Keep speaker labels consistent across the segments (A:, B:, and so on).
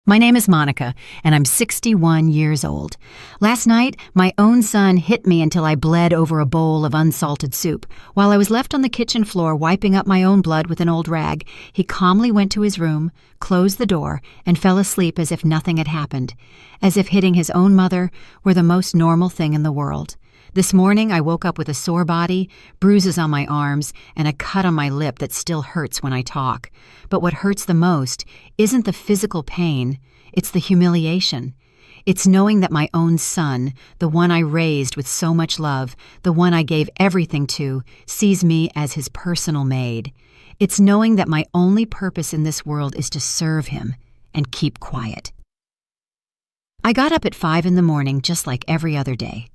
A: My name is Monica, and I'm 61 years old. Last night, my own son hit me until I bled over a bowl of unsalted soup. While I was left on the kitchen floor wiping up my own blood with an old rag, he calmly went to his room, closed the door, and fell asleep as if nothing had happened, as if hitting his own mother were the most normal thing in the world. This morning, I woke up with a sore body, bruises on my arms, and a cut on my lip that still hurts when I talk. But what hurts the most isn't the physical pain, it's the humiliation. It's knowing that my own son, the one I raised with so much love, the one I gave everything to, sees me as his personal maid. It's knowing that my only purpose in this world is to serve him and keep quiet. I got up at 5 in the morning just like every other day.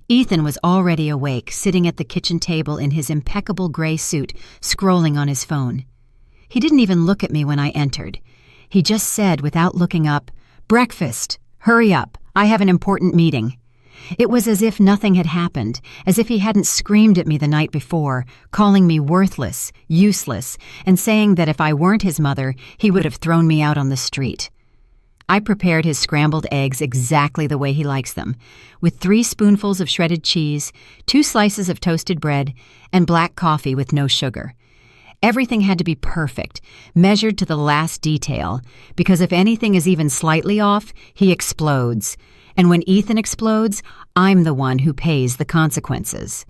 A: Ethan was already awake, sitting at the kitchen table in his impeccable gray suit, scrolling on his phone. He didn't even look at me when I entered. He just said, without looking up, "Breakfast! Hurry up! I have an important meeting." It was as if nothing had happened, as if he hadn't screamed at me the night before, calling me worthless, useless, and saying that if I weren't his mother, he would have thrown me out on the street. I prepared his scrambled eggs exactly the way he likes them, with 3 spoonfuls of shredded cheese, 2 slices of toasted bread, and black coffee with no sugar. Everything had to be perfect, measured to the last detail, because if anything is even slightly off, he explodes. And when Ethan explodes, I'm the one who pays the consequences.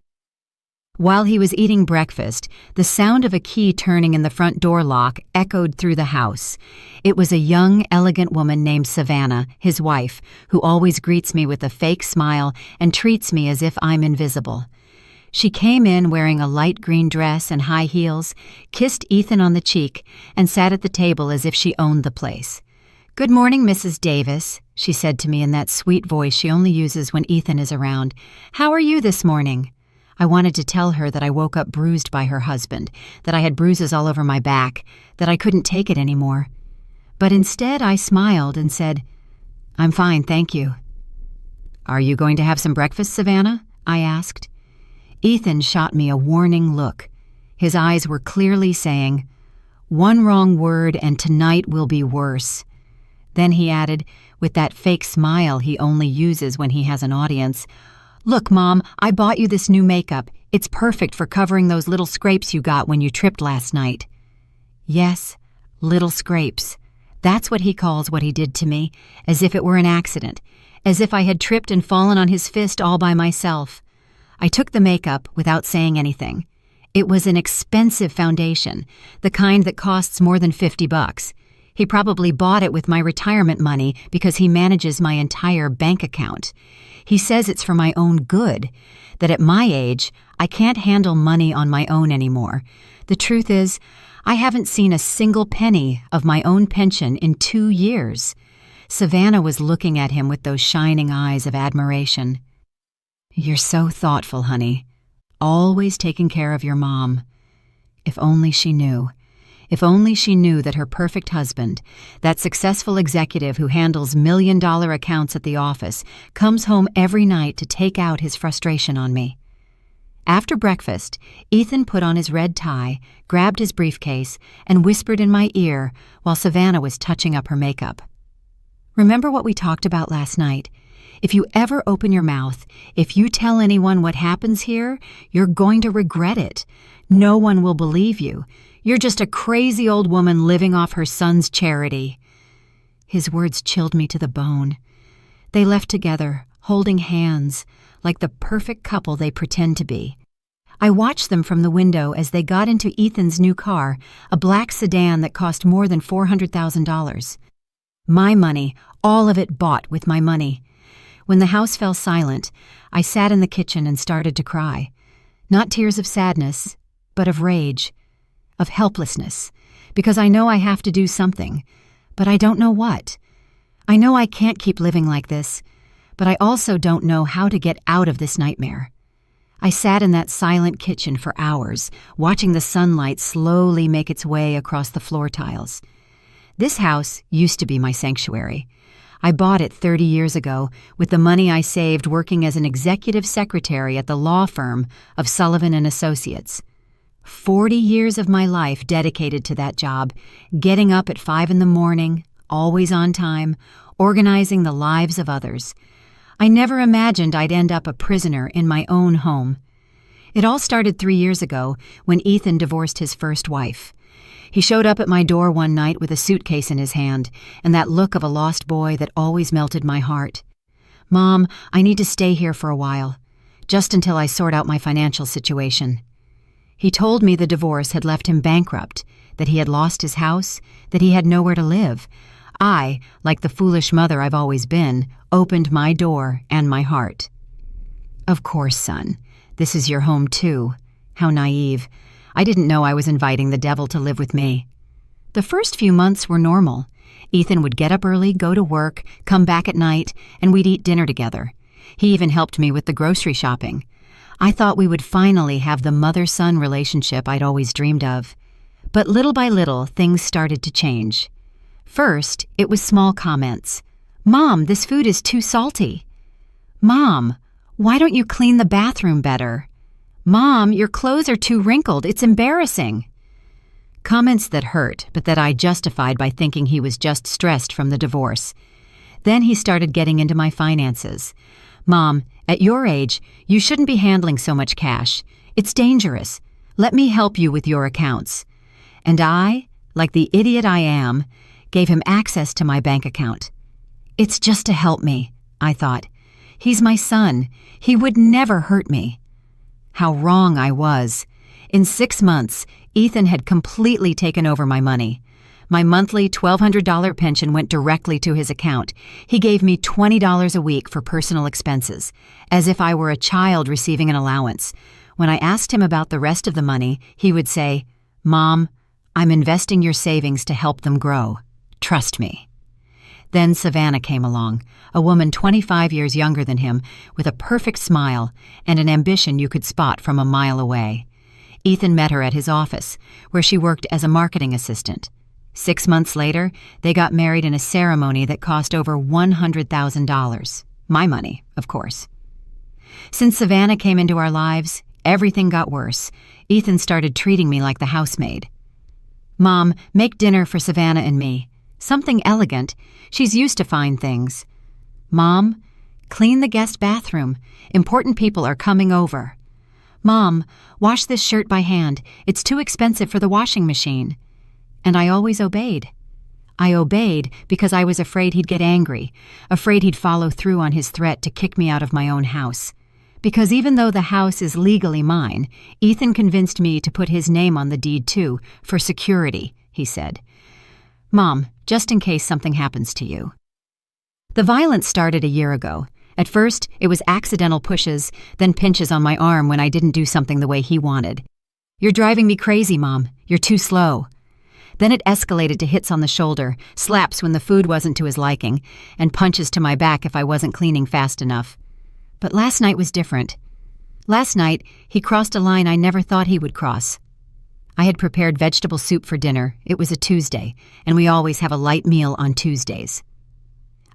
A: While he was eating breakfast, the sound of a key turning in the front door lock echoed through the house. It was a young, elegant woman named Savannah, his wife, who always greets me with a fake smile and treats me as if I'm invisible. She came in wearing a light green dress and high heels, kissed Ethan on the cheek, and sat at the table as if she owned the place. "Good morning, Mrs. Davis," she said to me in that sweet voice she only uses when Ethan is around. "How are you this morning?" I wanted to tell her that I woke up bruised by her husband, that I had bruises all over my back, that I couldn't take it anymore. But instead I smiled and said, "I'm fine, thank you." "Are you going to have some breakfast, Savannah?" I asked. Ethan shot me a warning look. His eyes were clearly saying, "One wrong word and tonight will be worse." Then he added, with that fake smile he only uses when he has an audience, "Look, Mom, I bought you this new makeup. It's perfect for covering those little scrapes you got when you tripped last night." Yes, little scrapes. That's what he calls what he did to me, as if it were an accident, as if I had tripped and fallen on his fist all by myself. I took the makeup without saying anything. It was an expensive foundation, the kind that costs more than $50. He probably bought it with my retirement money because he manages my entire bank account. He says it's for my own good, that at my age, I can't handle money on my own anymore. The truth is, I haven't seen a single penny of my own pension in 2 years. Savannah was looking at him with those shining eyes of admiration. "You're so thoughtful, honey. Always taking care of your mom." If only she knew. If only she knew that her perfect husband, that successful executive who handles million-dollar accounts at the office, comes home every night to take out his frustration on me. After breakfast, Ethan put on his red tie, grabbed his briefcase, and whispered in my ear while Savannah was touching up her makeup. "Remember what we talked about last night? If you ever open your mouth, if you tell anyone what happens here, you're going to regret it. No one will believe you. You're just a crazy old woman living off her son's charity." His words chilled me to the bone. They left together, holding hands, like the perfect couple they pretend to be. I watched them from the window as they got into Ethan's new car, a black sedan that cost more than $400,000. My money, all of it bought with my money. When the house fell silent, I sat in the kitchen and started to cry. Not tears of sadness, but of rage, of helplessness, because I know I have to do something, but I don't know what. I know I can't keep living like this, but I also don't know how to get out of this nightmare. I sat in that silent kitchen for hours, watching the sunlight slowly make its way across the floor tiles. This house used to be my sanctuary. I bought it 30 years ago with the money I saved working as an executive secretary at the law firm of Sullivan and Associates. 40 years of my life dedicated to that job, getting up at 5 in the morning, always on time, organizing the lives of others. I never imagined I'd end up a prisoner in my own home. It all started 3 years ago when Ethan divorced his first wife. He showed up at my door one night with a suitcase in his hand and that look of a lost boy that always melted my heart. "Mom, I need to stay here for a while, just until I sort out my financial situation." He told me the divorce had left him bankrupt, that he had lost his house, that he had nowhere to live. I, like the foolish mother I've always been, opened my door and my heart. "Of course, son. This is your home too." How naive. I didn't know I was inviting the devil to live with me. The first few months were normal. Ethan would get up early, go to work, come back at night, and we'd eat dinner together. He even helped me with the grocery shopping. I thought we would finally have the mother-son relationship I'd always dreamed of. But little by little, things started to change. First, it was small comments. "Mom, this food is too salty." "Mom, why don't you clean the bathroom better?" "Mom, your clothes are too wrinkled. It's embarrassing." Comments that hurt, but that I justified by thinking he was just stressed from the divorce. Then he started getting into my finances. "Mom, at your age, you shouldn't be handling so much cash. It's dangerous. Let me help you with your accounts." And I, like the idiot I am, gave him access to my bank account. It's just to help me, I thought. He's my son. He would never hurt me. How wrong I was. In 6 months, Ethan had completely taken over my money. My monthly $1,200 pension went directly to his account. He gave me $20 a week for personal expenses, as if I were a child receiving an allowance. When I asked him about the rest of the money, he would say, "Mom, I'm investing your savings to help them grow. Trust me." Then Savannah came along, a woman 25 years younger than him, with a perfect smile and an ambition you could spot from a mile away. Ethan met her at his office, where she worked as a marketing assistant. 6 months later, they got married in a ceremony that cost over $100,000. My money, of course. Since Savannah came into our lives, everything got worse. Ethan started treating me like the housemaid. "Mom, make dinner for Savannah and me. Something elegant. She's used to fine things." "Mom, clean the guest bathroom. Important people are coming over." "Mom, wash this shirt by hand. It's too expensive for the washing machine." And I always obeyed. I obeyed because I was afraid he'd get angry, afraid he'd follow through on his threat to kick me out of my own house. Because even though the house is legally mine, Ethan convinced me to put his name on the deed too, for security, he said. "Mom, just in case something happens to you." The violence started a year ago. At first, it was accidental pushes, then pinches on my arm when I didn't do something the way he wanted. "You're driving me crazy, Mom. You're too slow." Then it escalated to hits on the shoulder, slaps when the food wasn't to his liking, and punches to my back if I wasn't cleaning fast enough. But last night was different. Last night, he crossed a line I never thought he would cross. I had prepared vegetable soup for dinner. It was a Tuesday, and we always have a light meal on Tuesdays.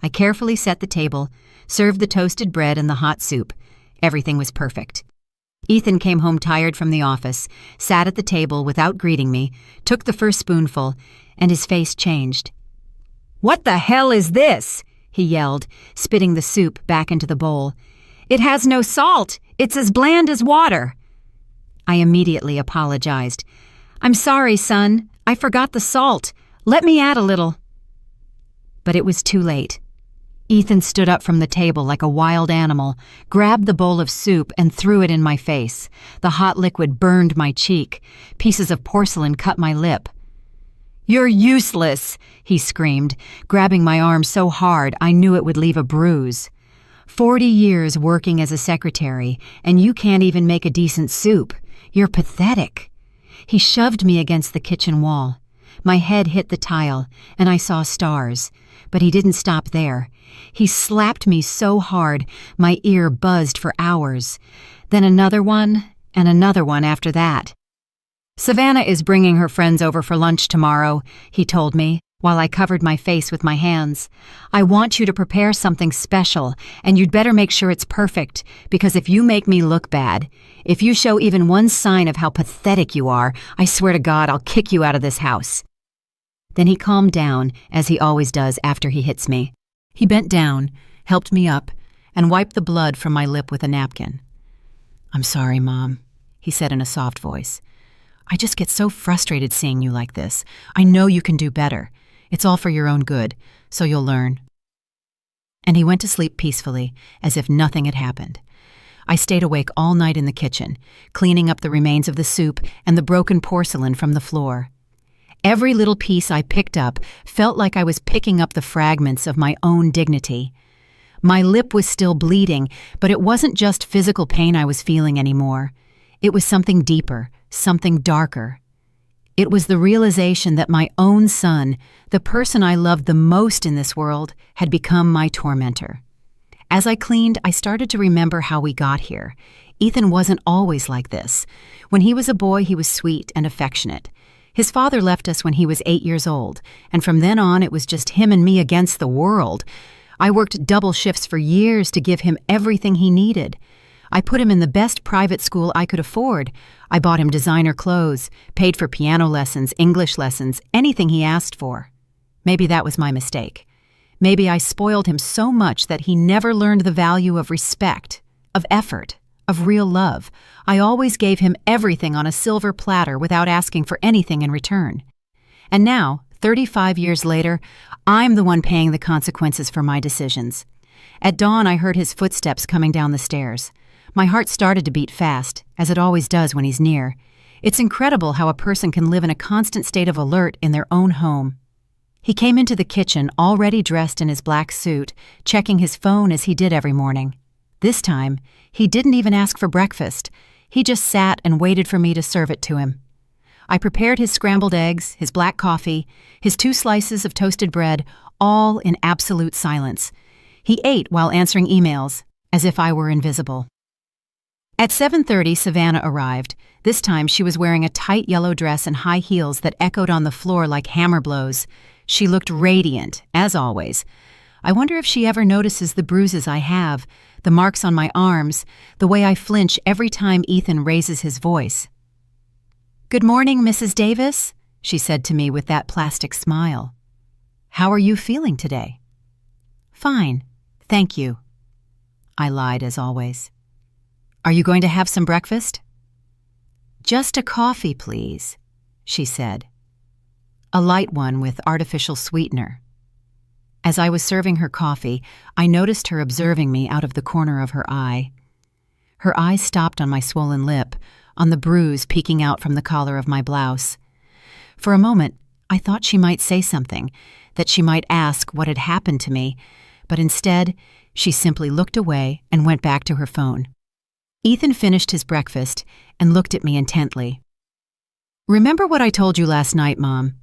A: I carefully set the table, served the toasted bread and the hot soup. Everything was perfect. Ethan came home tired from the office, sat at the table without greeting me, took the first spoonful, and his face changed. "What the hell is this?" he yelled, spitting the soup back into the bowl. "It has no salt. It's as bland as water." I immediately apologized. "I'm sorry, son. I forgot the salt. Let me add a little." But it was too late. Ethan stood up from the table like a wild animal, grabbed the bowl of soup and threw it in my face. The hot liquid burned my cheek. Pieces of porcelain cut my lip. "You're useless," he screamed, grabbing my arm so hard I knew it would leave a bruise. 40 years working as a secretary, and you can't even make a decent soup. You're pathetic. He shoved me against the kitchen wall. My head hit the tile, and I saw stars. But he didn't stop there. He slapped me so hard, my ear buzzed for hours. Then another one, and another one after that. "Savannah is bringing her friends over for lunch tomorrow," he told me, while I covered my face with my hands. "I want you to prepare something special, and you'd better make sure it's perfect, because if you make me look bad, if you show even one sign of how pathetic you are, I swear to God I'll kick you out of this house." Then he calmed down, as he always does after he hits me. He bent down, helped me up, and wiped the blood from my lip with a napkin. "I'm sorry, Mom," he said in a soft voice. "I just get so frustrated seeing you like this. I know you can do better. It's all for your own good, so you'll learn." And he went to sleep peacefully, as if nothing had happened. I stayed awake all night in the kitchen, cleaning up the remains of the soup and the broken porcelain from the floor. Every little piece I picked up felt like I was picking up the fragments of my own dignity. My lip was still bleeding, but it wasn't just physical pain I was feeling anymore. It was something deeper, something darker. It was the realization that my own son, the person I loved the most in this world, had become my tormentor. As I cleaned, I started to remember how we got here. Ethan wasn't always like this. When he was a boy, he was sweet and affectionate. His father left us when he was 8 years old, and from then on it was just him and me against the world. I worked double shifts for years to give him everything he needed. I put him in the best private school I could afford. I bought him designer clothes, paid for piano lessons, English lessons, anything he asked for. Maybe that was my mistake. Maybe I spoiled him so much that he never learned the value of respect, of effort, of real love. I always gave him everything on a silver platter without asking for anything in return. And now, 35 years later, I'm the one paying the consequences for my decisions. At dawn, I heard his footsteps coming down the stairs. My heart started to beat fast, as it always does when he's near. It's incredible how a person can live in a constant state of alert in their own home. He came into the kitchen already dressed in his black suit, checking his phone as he did every morning. This time, he didn't even ask for breakfast. He just sat and waited for me to serve it to him. I prepared his scrambled eggs, his black coffee, his 2 slices of toasted bread, all in absolute silence. He ate while answering emails, as if I were invisible. At 7:30, Savannah arrived. This time she was wearing a tight yellow dress and high heels that echoed on the floor like hammer blows. She looked radiant, as always. I wonder if she ever notices the bruises I have, the marks on my arms, the way I flinch every time Ethan raises his voice. "Good morning, Mrs. Davis," she said to me with that plastic smile. "How are you feeling today?" "Fine, thank you." I lied as always. "Are you going to have some breakfast?" "Just a coffee, please," she said. A light one with artificial sweetener. As I was serving her coffee, I noticed her observing me out of the corner of her eye. Her eyes stopped on my swollen lip, on the bruise peeking out from the collar of my blouse. For a moment, I thought she might say something, that she might ask what had happened to me, but instead, she simply looked away and went back to her phone. Ethan finished his breakfast and looked at me intently. "Remember what I told you last night, Mom?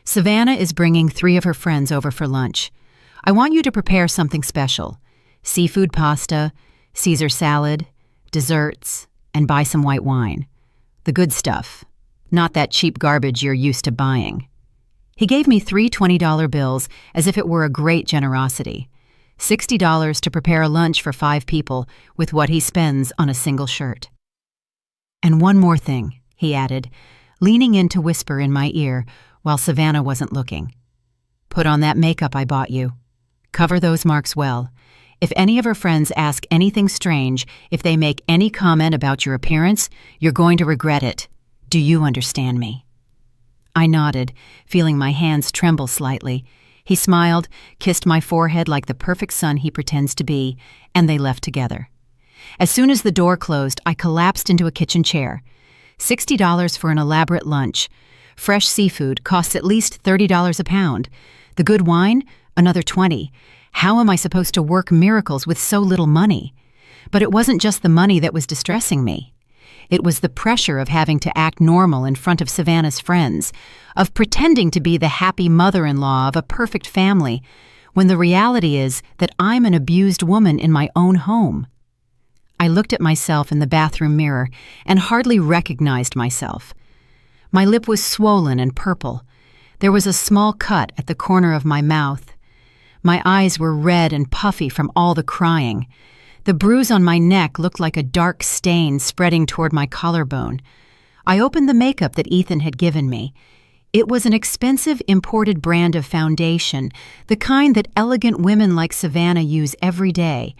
A: Savannah is bringing 3 of her friends over for lunch. I want you to prepare something special. Seafood pasta, Caesar salad, desserts, and buy some white wine. The good stuff, not that cheap garbage you're used to buying." He gave me 3 $20 bills as if it were a great generosity. $60 to prepare a lunch for 5 people with what he spends on a single shirt. "And one more thing," he added, leaning in to whisper in my ear while Savannah wasn't looking. "Put on that makeup I bought you. Cover those marks well. If any of her friends ask anything strange, if they make any comment about your appearance, you're going to regret it. Do you understand me?" I nodded, feeling my hands tremble slightly. He smiled, kissed my forehead like the perfect son he pretends to be, and they left together. As soon as the door closed, I collapsed into a kitchen chair. $60 for an elaborate lunch. Fresh seafood costs at least $30 a pound. The good wine? Another $20. How am I supposed to work miracles with so little money? But it wasn't just the money that was distressing me. It was the pressure of having to act normal in front of Savannah's friends, of pretending to be the happy mother-in-law of a perfect family, when the reality is that I'm an abused woman in my own home. I looked at myself in the bathroom mirror and hardly recognized myself. My lip was swollen and purple. There was a small cut at the corner of my mouth. My eyes were red and puffy from all the crying. The bruise on my neck looked like a dark stain spreading toward my collarbone. I opened the makeup that Ethan had given me. It was an expensive imported brand of foundation, the kind that elegant women like Savannah use every day.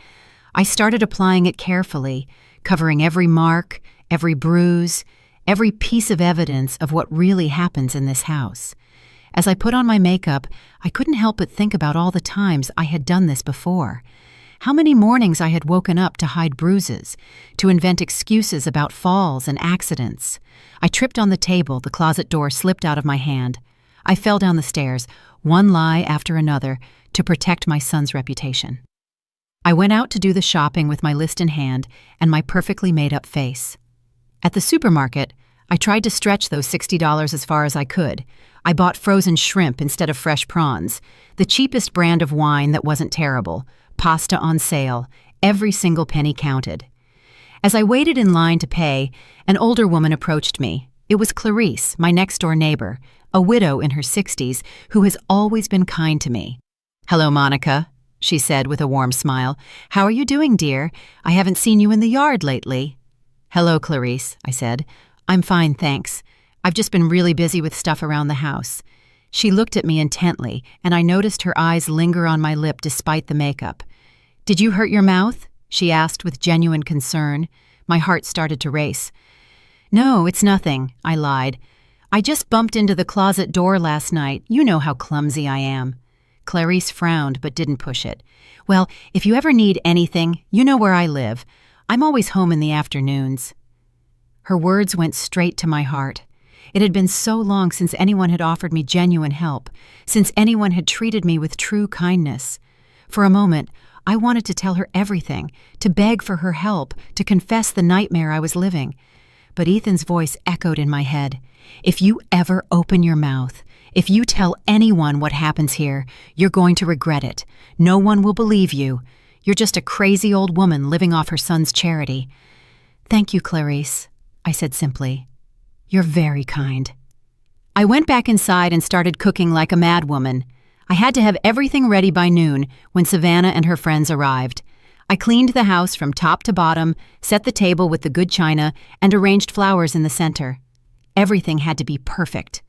A: I started applying it carefully, covering every mark, every bruise, every piece of evidence of what really happens in this house. As I put on my makeup, I couldn't help but think about all the times I had done this before. How many mornings I had woken up to hide bruises, to invent excuses about falls and accidents. I tripped on the table, the closet door slipped out of my hand. I fell down the stairs, one lie after another, to protect my son's reputation. I went out to do the shopping with my list in hand and my perfectly made-up face. At the supermarket, I tried to stretch those $60 as far as I could. I bought frozen shrimp instead of fresh prawns, the cheapest brand of wine that wasn't terrible, pasta on sale, every single penny counted. As I waited in line to pay, an older woman approached me. It was Clarice, my next-door neighbor, a widow in her 60s who has always been kind to me. "Hello, Monica," she said with a warm smile. "How are you doing, dear? I haven't seen you in the yard lately." "Hello, Clarice," I said. "I'm fine, thanks. I've just been really busy with stuff around the house." She looked at me intently, and I noticed her eyes linger on my lip despite the makeup. "Did you hurt your mouth?" she asked with genuine concern. My heart started to race. "No, it's nothing," I lied. "I just bumped into the closet door last night. You know how clumsy I am." Clarice frowned but didn't push it. "Well, if you ever need anything, you know where I live. I'm always home in the afternoons." Her words went straight to my heart. It had been so long since anyone had offered me genuine help, since anyone had treated me with true kindness. For a moment, I wanted to tell her everything, to beg for her help, to confess the nightmare I was living. But Ethan's voice echoed in my head. "If you ever open your mouth, if you tell anyone what happens here, you're going to regret it. No one will believe you. You're just a crazy old woman living off her son's charity." "Thank you, Clarice," I said simply. "You're very kind." I went back inside and started cooking like a madwoman. I had to have everything ready by noon when Savannah and her friends arrived. I cleaned the house from top to bottom, set the table with the good china, and arranged flowers in the center. Everything had to be perfect.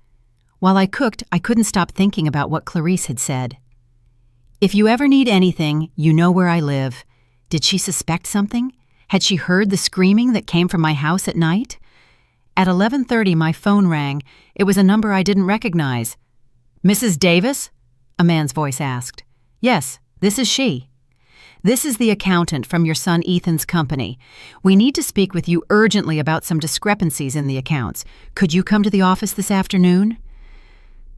A: While I cooked, I couldn't stop thinking about what Clarice had said. "If you ever need anything, you know where I live." Did she suspect something? Had she heard the screaming that came from my house at night? At 11:30, my phone rang. It was a number I didn't recognize. "Mrs. Davis?" a man's voice asked. "Yes, this is she." "This is the accountant from your son Ethan's company. We need to speak with you urgently about some discrepancies in the accounts. Could you come to the office this afternoon?"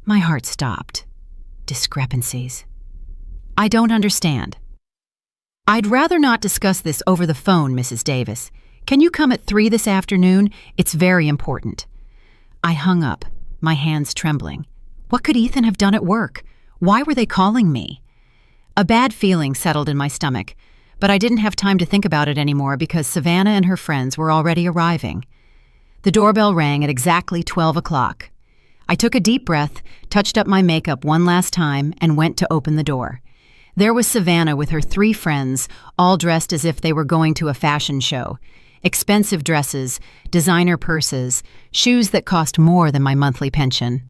A: My heart stopped. Discrepancies. "I don't understand." "I'd rather not discuss this over the phone, Mrs. Davis. Can you come at 3 this afternoon? It's very important." I hung up, my hands trembling. What could Ethan have done at work? Why were they calling me? A bad feeling settled in my stomach, but I didn't have time to think about it anymore because Savannah and her friends were already arriving. The doorbell rang at exactly 12 o'clock. I took a deep breath, touched up my makeup one last time, and went to open the door. There was Savannah with her 3 friends, all dressed as if they were going to a fashion show. Expensive dresses, designer purses, shoes that cost more than my monthly pension.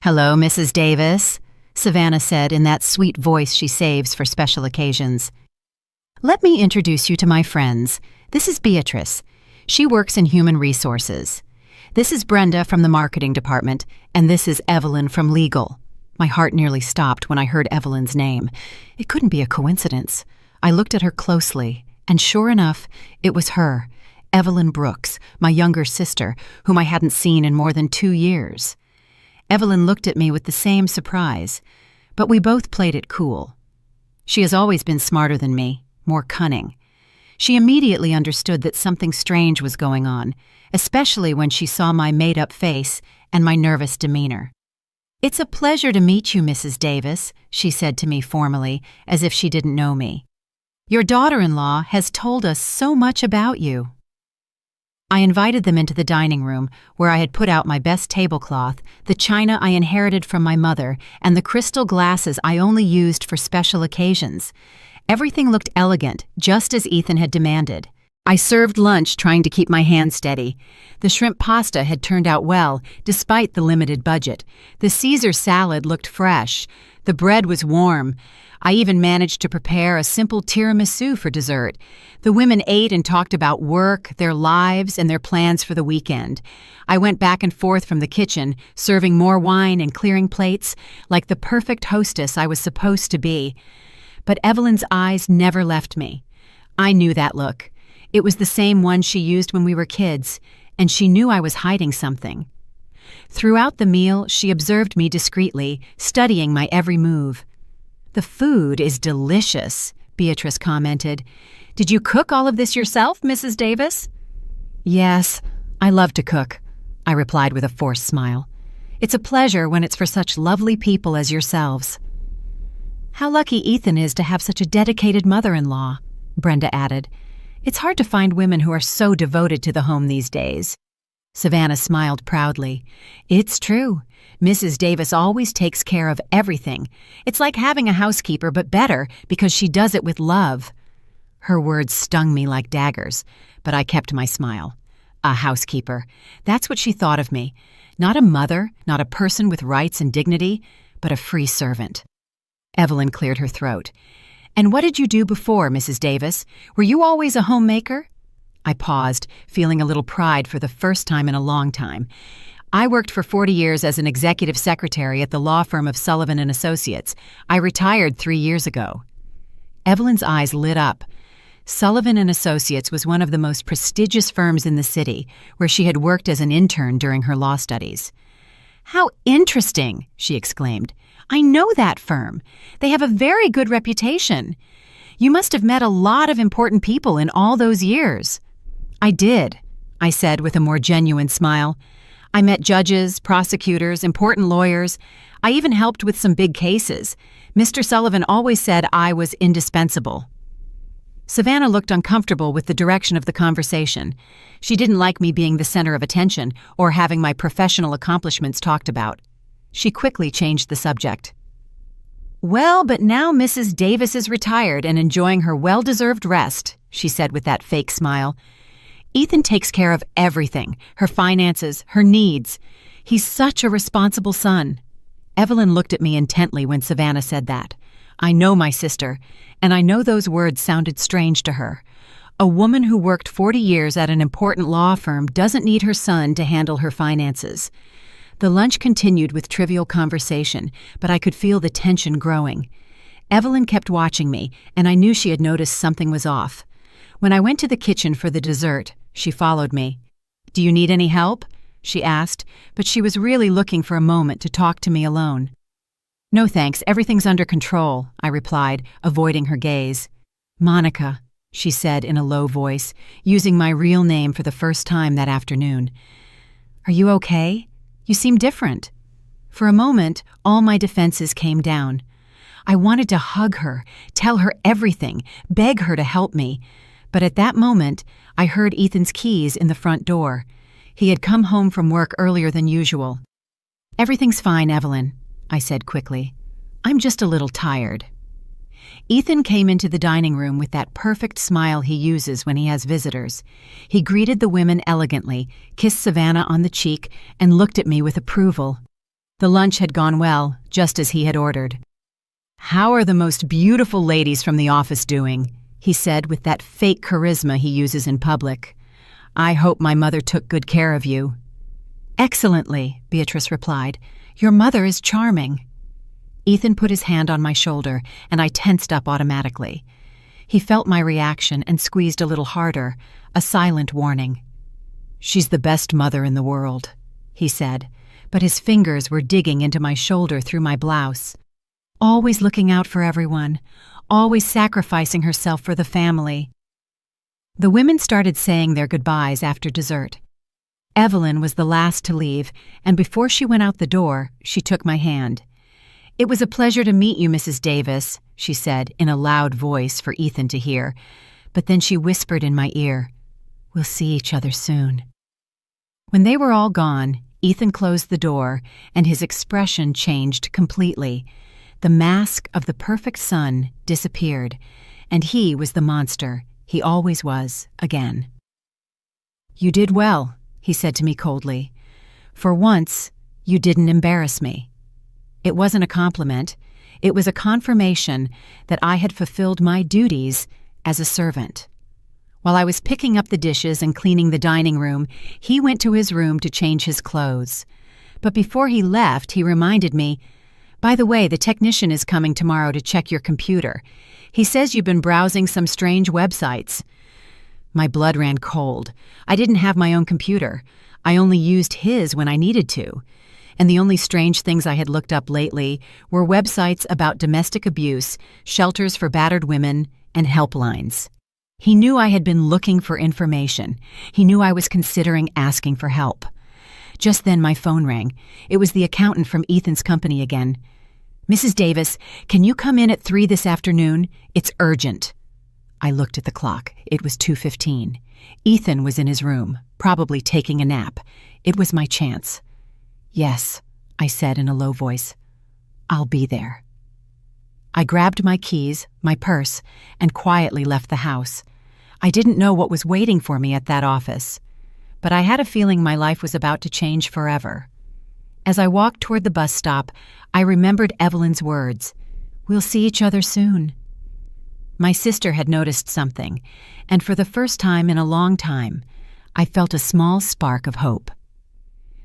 A: "Hello, Mrs. Davis," Savannah said in that sweet voice she saves for special occasions. "Let me introduce you to my friends. This is Beatrice. She works in human resources. This is Brenda from the marketing department, and this is Evelyn from legal." My heart nearly stopped when I heard Evelyn's name. It couldn't be a coincidence. I looked at her closely, and sure enough, it was her, Evelyn Brooks, my younger sister, whom I hadn't seen in more than 2 years. Evelyn looked at me with the same surprise, but we both played it cool. She has always been smarter than me, more cunning. She immediately understood that something strange was going on, especially when she saw my made-up face and my nervous demeanor. "It's a pleasure to meet you, Mrs. Davis," she said to me formally, as if she didn't know me. "Your daughter-in-law has told us so much about you." I invited them into the dining room, where I had put out my best tablecloth, the china I inherited from my mother, and the crystal glasses I only used for special occasions. Everything looked elegant, just as Ethan had demanded. I served lunch trying to keep my hand steady. The shrimp pasta had turned out well, despite the limited budget. The Caesar salad looked fresh. The bread was warm. I even managed to prepare a simple tiramisu for dessert. The women ate and talked about work, their lives, and their plans for the weekend. I went back and forth from the kitchen, serving more wine and clearing plates, like the perfect hostess I was supposed to be. But Evelyn's eyes never left me. I knew that look. It was the same one she used when we were kids, and she knew I was hiding something. Throughout the meal, she observed me discreetly, studying my every move. "The food is delicious," Beatrice commented. "Did you cook all of this yourself, Mrs. Davis?" "Yes, I love to cook," I replied with a forced smile. "It's a pleasure when it's for such lovely people as yourselves." "How lucky Ethan is to have such a dedicated mother-in-law," Brenda added. "It's hard to find women who are so devoted to the home these days." Savannah smiled proudly. "It's true. Mrs. Davis always takes care of everything. It's like having a housekeeper, but better because she does it with love." Her words stung me like daggers, but I kept my smile. A housekeeper. That's what she thought of me. Not a mother, not a person with rights and dignity, but a free servant. Evelyn cleared her throat. "And what did you do before, Mrs. Davis? Were you always a homemaker?" I paused, feeling a little pride for the first time in a long time. "I worked for 40 years as an executive secretary at the law firm of Sullivan & Associates. I retired 3 years ago." Evelyn's eyes lit up. Sullivan & Associates was one of the most prestigious firms in the city, where she had worked as an intern during her law studies. "How interesting!" she exclaimed. "I know that firm. They have a very good reputation. You must have met a lot of important people in all those years." "I did," I said with a more genuine smile. "I met judges, prosecutors, important lawyers. I even helped with some big cases. Mr. Sullivan always said I was indispensable." Savannah looked uncomfortable with the direction of the conversation. She didn't like me being the center of attention or having my professional accomplishments talked about. She quickly changed the subject. "Well, but now Mrs. Davis is retired and enjoying her well-deserved rest," she said with that fake smile. "Ethan takes care of everything, her finances, her needs. He's such a responsible son." Evelyn looked at me intently when Savannah said that. I know my sister, and I know those words sounded strange to her. A woman who worked 40 years at an important law firm doesn't need her son to handle her finances. The lunch continued with trivial conversation, but I could feel the tension growing. Evelyn kept watching me, and I knew she had noticed something was off. When I went to the kitchen for the dessert, she followed me. "Do you need any help?" she asked, but she was really looking for a moment to talk to me alone. "No thanks, everything's under control," I replied, avoiding her gaze. "Monica," she said in a low voice, using my real name for the first time that afternoon. "Are you okay? You seem different." For a moment, all my defenses came down. I wanted to hug her, tell her everything, beg her to help me. But at that moment, I heard Ethan's keys in the front door. He had come home from work earlier than usual. "Everything's fine, Evelyn," I said quickly. "I'm just a little tired." Ethan came into the dining room with that perfect smile he uses when he has visitors. He greeted the women elegantly, kissed Savannah on the cheek, and looked at me with approval. The lunch had gone well, just as he had ordered. "How are the most beautiful ladies from the office doing?" he said with that fake charisma he uses in public. "I hope my mother took good care of you." "Excellently," Beatrice replied. "Your mother is charming." Ethan put his hand on my shoulder, and I tensed up automatically. He felt my reaction and squeezed a little harder, a silent warning. "She's the best mother in the world," he said, but his fingers were digging into my shoulder through my blouse. "Always looking out for everyone, always sacrificing herself for the family." The women started saying their goodbyes after dessert. Evelyn was the last to leave, and before she went out the door, she took my hand. "It was a pleasure to meet you, Mrs. Davis," she said in a loud voice for Ethan to hear, but then she whispered in my ear, "We'll see each other soon." When they were all gone, Ethan closed the door, and his expression changed completely. The mask of the perfect son disappeared, and he was the monster He always was, again. "You did well," he said to me coldly. "For once, you didn't embarrass me." It wasn't a compliment. It was a confirmation that I had fulfilled my duties as a servant. While I was picking up the dishes and cleaning the dining room, he went to his room to change his clothes. But before he left, he reminded me, "By the way, the technician is coming tomorrow to check your computer. He says you've been browsing some strange websites." My blood ran cold. I didn't have my own computer. I only used his when I needed to. And the only strange things I had looked up lately were websites about domestic abuse, shelters for battered women, and helplines. He knew I had been looking for information. He knew I was considering asking for help. Just then my phone rang. It was the accountant from Ethan's company again. "Mrs. Davis, can you come in at 3 this afternoon? It's urgent." I looked at the clock. It was 2:15. Ethan was in his room, probably taking a nap. It was my chance. "Yes," I said in a low voice. "I'll be there." I grabbed my keys, my purse, and quietly left the house. I didn't know what was waiting for me at that office, but I had a feeling my life was about to change forever. As I walked toward the bus stop, I remembered Evelyn's words, "We'll see each other soon." My sister had noticed something, and for the first time in a long time, I felt a small spark of hope.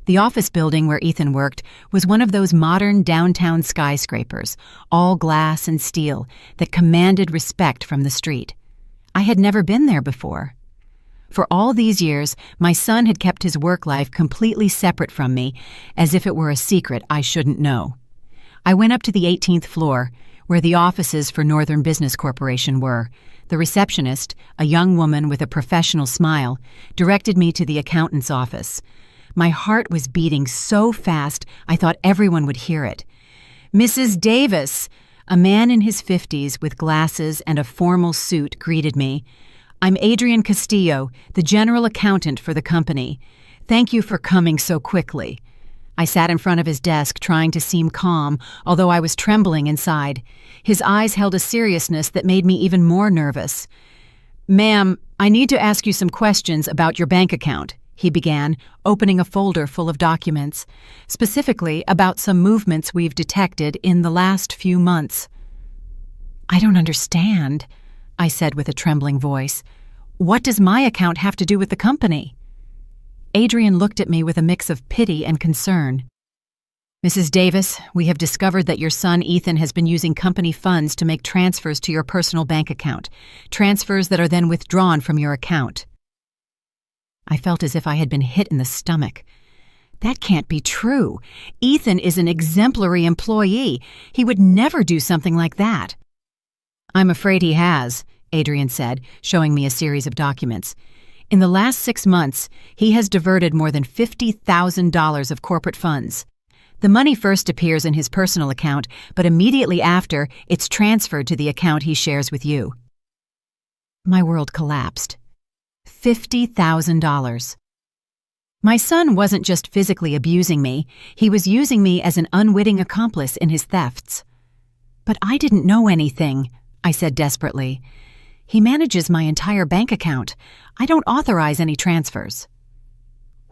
A: The office building where Ethan worked was one of those modern downtown skyscrapers, all glass and steel, that commanded respect from the street. I had never been there before. For all these years, my son had kept his work life completely separate from me, as if it were a secret I shouldn't know. I went up to the 18th floor, where the offices for Northern Business Corporation were. The receptionist, a young woman with a professional smile, directed me to the accountant's office. My heart was beating so fast I thought everyone would hear it. "Mrs. Davis!" A man in his 50s with glasses and a formal suit greeted me. "I'm Adrian Castillo, the general accountant for the company. Thank you for coming so quickly." I sat in front of his desk trying to seem calm, although I was trembling inside. His eyes held a seriousness that made me even more nervous. "Ma'am, I need to ask you some questions about your bank account," he began, opening a folder full of documents, specifically about some movements we've detected in the last few months. "I don't understand," I said with a trembling voice. "What does my account have to do with the company?" Adrian looked at me with a mix of pity and concern. "Mrs. Davis, we have discovered that your son Ethan has been using company funds to make transfers to your personal bank account, transfers that are then withdrawn from your account." I felt as if I had been hit in the stomach. That can't be true. Ethan is an exemplary employee. He would never do something like that. "I'm afraid he has," Adrian said, showing me a series of documents. "In the last 6 months, he has diverted more than $50,000 of corporate funds. The money first appears in his personal account, but immediately after, it's transferred to the account he shares with you." My world collapsed. $50,000. My son wasn't just physically abusing me, he was using me as an unwitting accomplice in his thefts. "But I didn't know anything," I said desperately. "He manages my entire bank account. I don't authorize any transfers."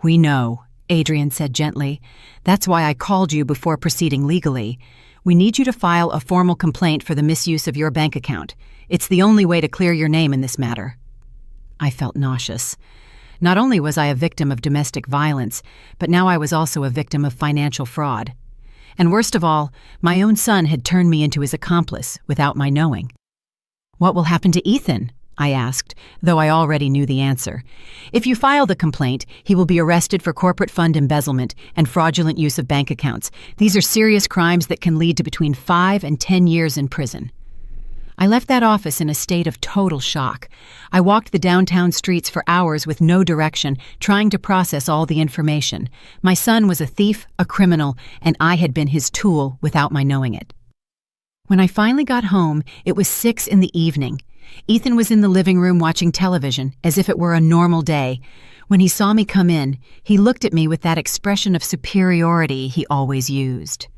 A: "We know," Adrian said gently. "That's why I called you before proceeding legally. We need you to file a formal complaint for the misuse of your bank account. It's the only way to clear your name in this matter." I felt nauseous. Not only was I a victim of domestic violence, but now I was also a victim of financial fraud. And worst of all, my own son had turned me into his accomplice without my knowing. "What will happen to Ethan?" I asked, though I already knew the answer. "If you file the complaint, he will be arrested for corporate fund embezzlement and fraudulent use of bank accounts. These are serious crimes that can lead to between 5 and 10 years in prison." I left that office in a state of total shock. I walked the downtown streets for hours with no direction, trying to process all the information. My son was a thief, a criminal, and I had been his tool without my knowing it. When I finally got home, it was 6 in the evening. Ethan was in the living room watching television, as if it were a normal day. When he saw me come in, he looked at me with that expression of superiority he always used.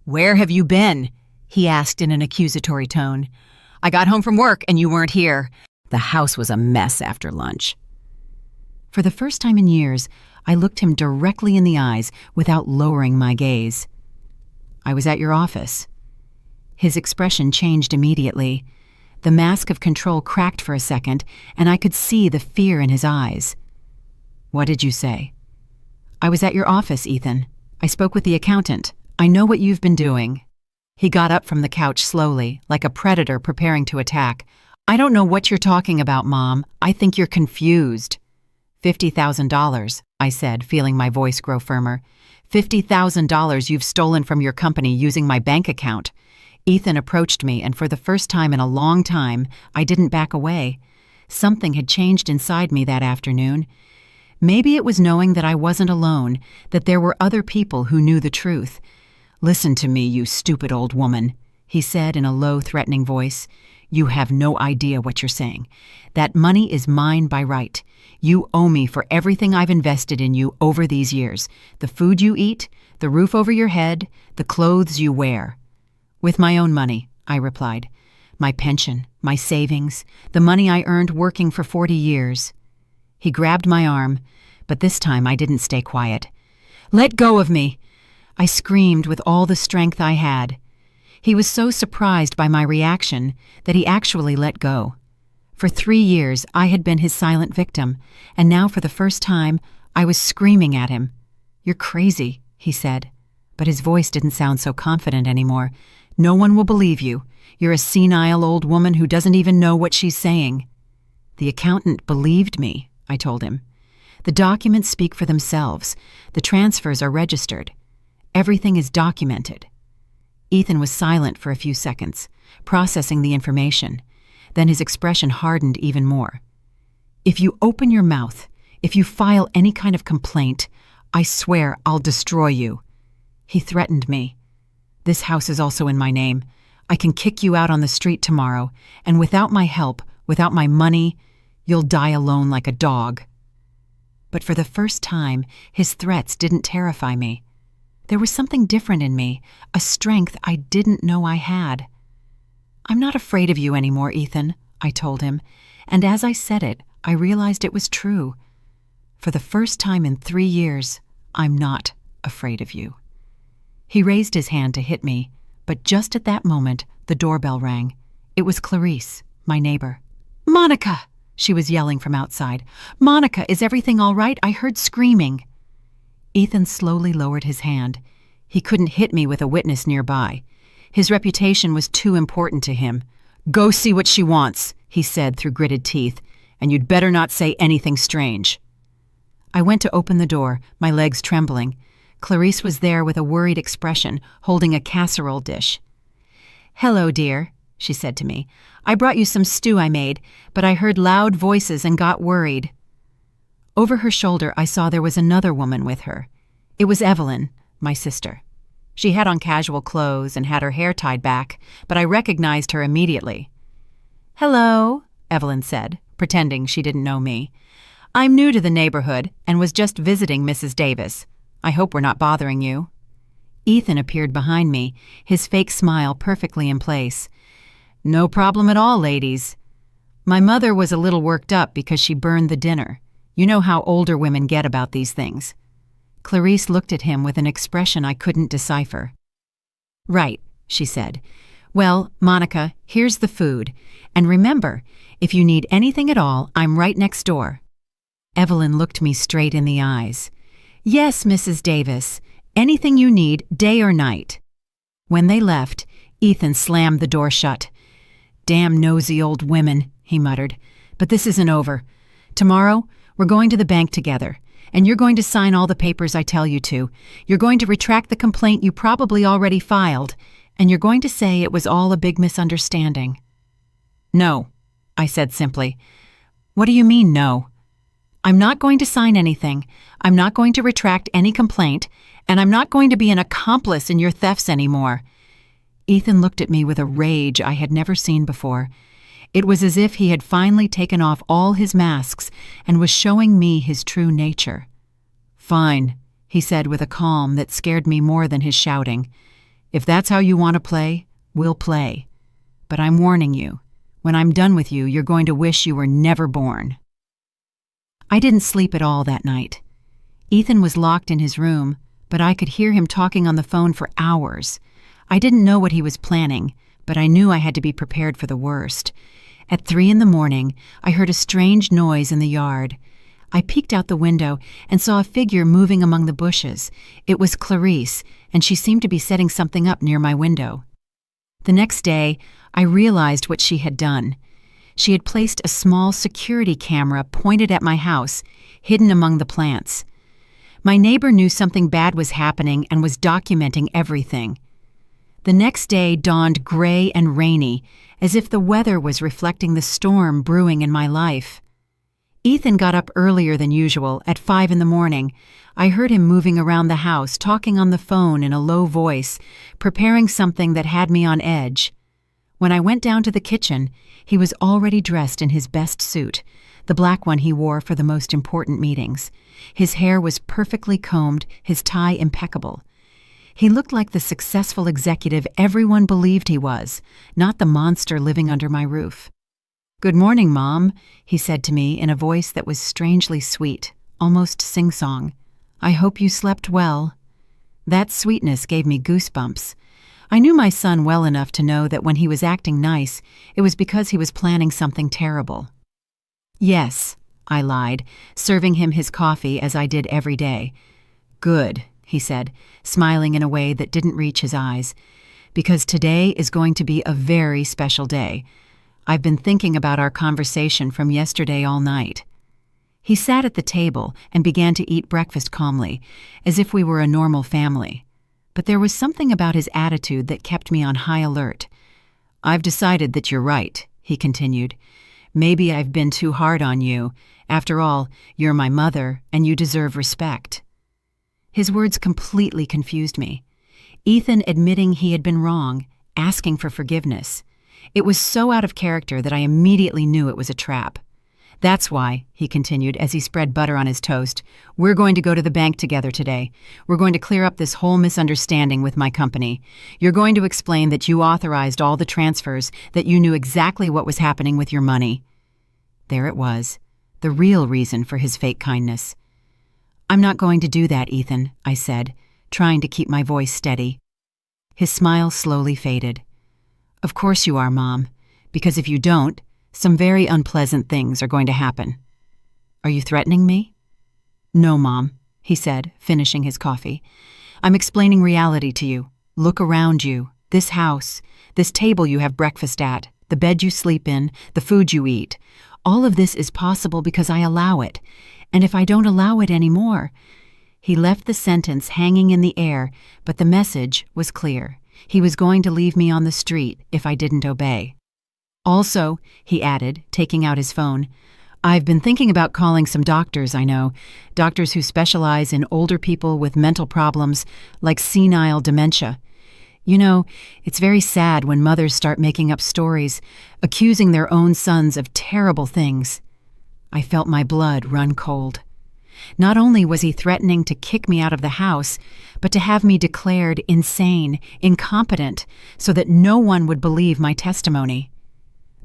A: "Where have you been?" he asked in an accusatory tone. "I got home from work and you weren't here. The house was a mess after lunch. For the first time in years, I looked him directly in the eyes without lowering my gaze. I was at your office. His expression changed immediately. The mask of control cracked for a second, and I could see the fear in his eyes. What did you say? I was at your office, Ethan. I spoke with the accountant. I know what you've been doing. He got up from the couch slowly, like a predator preparing to attack. I don't know what you're talking about, Mom. I think you're confused. $50,000, I said, feeling my voice grow firmer. $50,000 you've stolen from your company using my bank account. Ethan approached me, and for the first time in a long time, I didn't back away. Something had changed inside me that afternoon. Maybe it was knowing that I wasn't alone, that there were other people who knew the truth. Listen to me, you stupid old woman, he said in a low, threatening voice. You have no idea what you're saying. That money is mine by right. You owe me for everything I've invested in you over these years. The food you eat, the roof over your head, the clothes you wear. With my own money, I replied. My pension, my savings, the money I earned working for 40 years. He grabbed my arm, but this time I didn't stay quiet. Let go of me! I screamed with all the strength I had. He was so surprised by my reaction that he actually let go. For 3 years, I had been his silent victim, and now for the first time, I was screaming at him. You're crazy, he said, but his voice didn't sound so confident anymore. No one will believe you. You're a senile old woman who doesn't even know what she's saying. The accountant believed me, I told him. The documents speak for themselves. The transfers are registered. Everything is documented. Ethan was silent for a few seconds, processing the information. Then his expression hardened even more. If you open your mouth, if you file any kind of complaint, I swear I'll destroy you. He threatened me. This house is also in my name. I can kick you out on the street tomorrow, and without my help, without my money, you'll die alone like a dog. But for the first time, his threats didn't terrify me. There was something different in me, a strength I didn't know I had. I'm not afraid of you anymore, Ethan, I told him, and as I said it, I realized it was true. For the first time in 3 years, I'm not afraid of you. He raised his hand to hit me, but just at that moment, the doorbell rang. It was Clarice, my neighbor. Monica! She was yelling from outside. Monica, is everything all right? I heard screaming. Ethan slowly lowered his hand. He couldn't hit me with a witness nearby. His reputation was too important to him. Go see what she wants, he said through gritted teeth, and you'd better not say anything strange. I went to open the door, my legs trembling. Clarice was there with a worried expression, holding a casserole dish. Hello, dear, she said to me. I brought you some stew I made, but I heard loud voices and got worried. Over her shoulder, I saw there was another woman with her. It was Evelyn, my sister. She had on casual clothes and had her hair tied back, but I recognized her immediately. Hello, Evelyn said, pretending she didn't know me. I'm new to the neighborhood and was just visiting Mrs. Davis. I hope we're not bothering you. Ethan appeared behind me, his fake smile perfectly in place. No problem at all, ladies. My mother was a little worked up because she burned the dinner. You know how older women get about these things. Clarice looked at him with an expression I couldn't decipher. Right, she said. Well, Monica, here's the food. And remember, if you need anything at all, I'm right next door. Evelyn looked me straight in the eyes. Yes, Mrs. Davis. Anything you need, day or night. When they left, Ethan slammed the door shut. Damn nosy old women, he muttered. But this isn't over. Tomorrow, we're going to the bank together, and you're going to sign all the papers I tell you to. You're going to retract the complaint you probably already filed, and you're going to say it was all a big misunderstanding. No, I said simply. What do you mean, no? I'm not going to sign anything. I'm not going to retract any complaint, and I'm not going to be an accomplice in your thefts anymore. Ethan looked at me with a rage I had never seen before. It was as if he had finally taken off all his masks and was showing me his true nature. Fine, he said with a calm that scared me more than his shouting. If that's how you want to play, we'll play. But I'm warning you, When I'm done with you, you're going to wish you were never born." I didn't sleep at all that night. Ethan was locked in his room, but I could hear him talking on the phone for hours. I didn't know what he was planning, but I knew I had to be prepared for the worst. At 3 a.m, I heard a strange noise in the yard. I peeked out the window and saw a figure moving among the bushes. It was Clarice, and she seemed to be setting something up near my window. The next day, I realized what she had done. She had placed a small security camera pointed at my house, hidden among the plants. My neighbor knew something bad was happening and was documenting everything. The next day dawned gray and rainy, as if the weather was reflecting the storm brewing in my life. Ethan got up earlier than usual, at 5 a.m. I heard him moving around the house, talking on the phone in a low voice, preparing something that had me on edge. When I went down to the kitchen, he was already dressed in his best suit, the black one he wore for the most important meetings. His hair was perfectly combed, his tie impeccable. He looked like the successful executive everyone believed he was, not the monster living under my roof. "Good morning, Mom," he said to me in a voice that was strangely sweet, almost sing-song. "I hope you slept well." That sweetness gave me goosebumps. I knew my son well enough to know that when he was acting nice, it was because he was planning something terrible. "Yes," I lied, serving him his coffee as I did every day. "Good," he said, smiling in a way that didn't reach his eyes, "because today is going to be a very special day. I've been thinking about our conversation from yesterday all night." He sat at the table and began to eat breakfast calmly, as if we were a normal family. But there was something about his attitude that kept me on high alert. "I've decided that you're right," he continued. "Maybe I've been too hard on you. After all, you're my mother, and you deserve respect." His words completely confused me. Ethan admitting he had been wrong, asking for forgiveness. It was so out of character that I immediately knew it was a trap. "That's why," he continued as he spread butter on his toast, "we're going to go to the bank together today. We're going to clear up this whole misunderstanding with my company. You're going to explain that you authorized all the transfers, that you knew exactly what was happening with your money." There it was, the real reason for his fake kindness. "I'm not going to do that, Ethan," I said, trying to keep my voice steady. His smile slowly faded. "Of course you are, Mom, because if you don't, some very unpleasant things are going to happen." "Are you threatening me?" "No, Mom," he said, finishing his coffee. "I'm explaining reality to you. Look around you. This house, this table you have breakfast at, the bed you sleep in, the food you eat. All of this is possible because I allow it. And if I don't allow it anymore—" He left the sentence hanging in the air, but the message was clear. He was going to leave me on the street if I didn't obey. "Also," he added, taking out his phone, "I've been thinking about calling some doctors I know, doctors who specialize in older people with mental problems like senile dementia. You know, it's very sad when mothers start making up stories, accusing their own sons of terrible things." I felt my blood run cold. Not only was he threatening to kick me out of the house, but to have me declared insane, incompetent, so that no one would believe my testimony.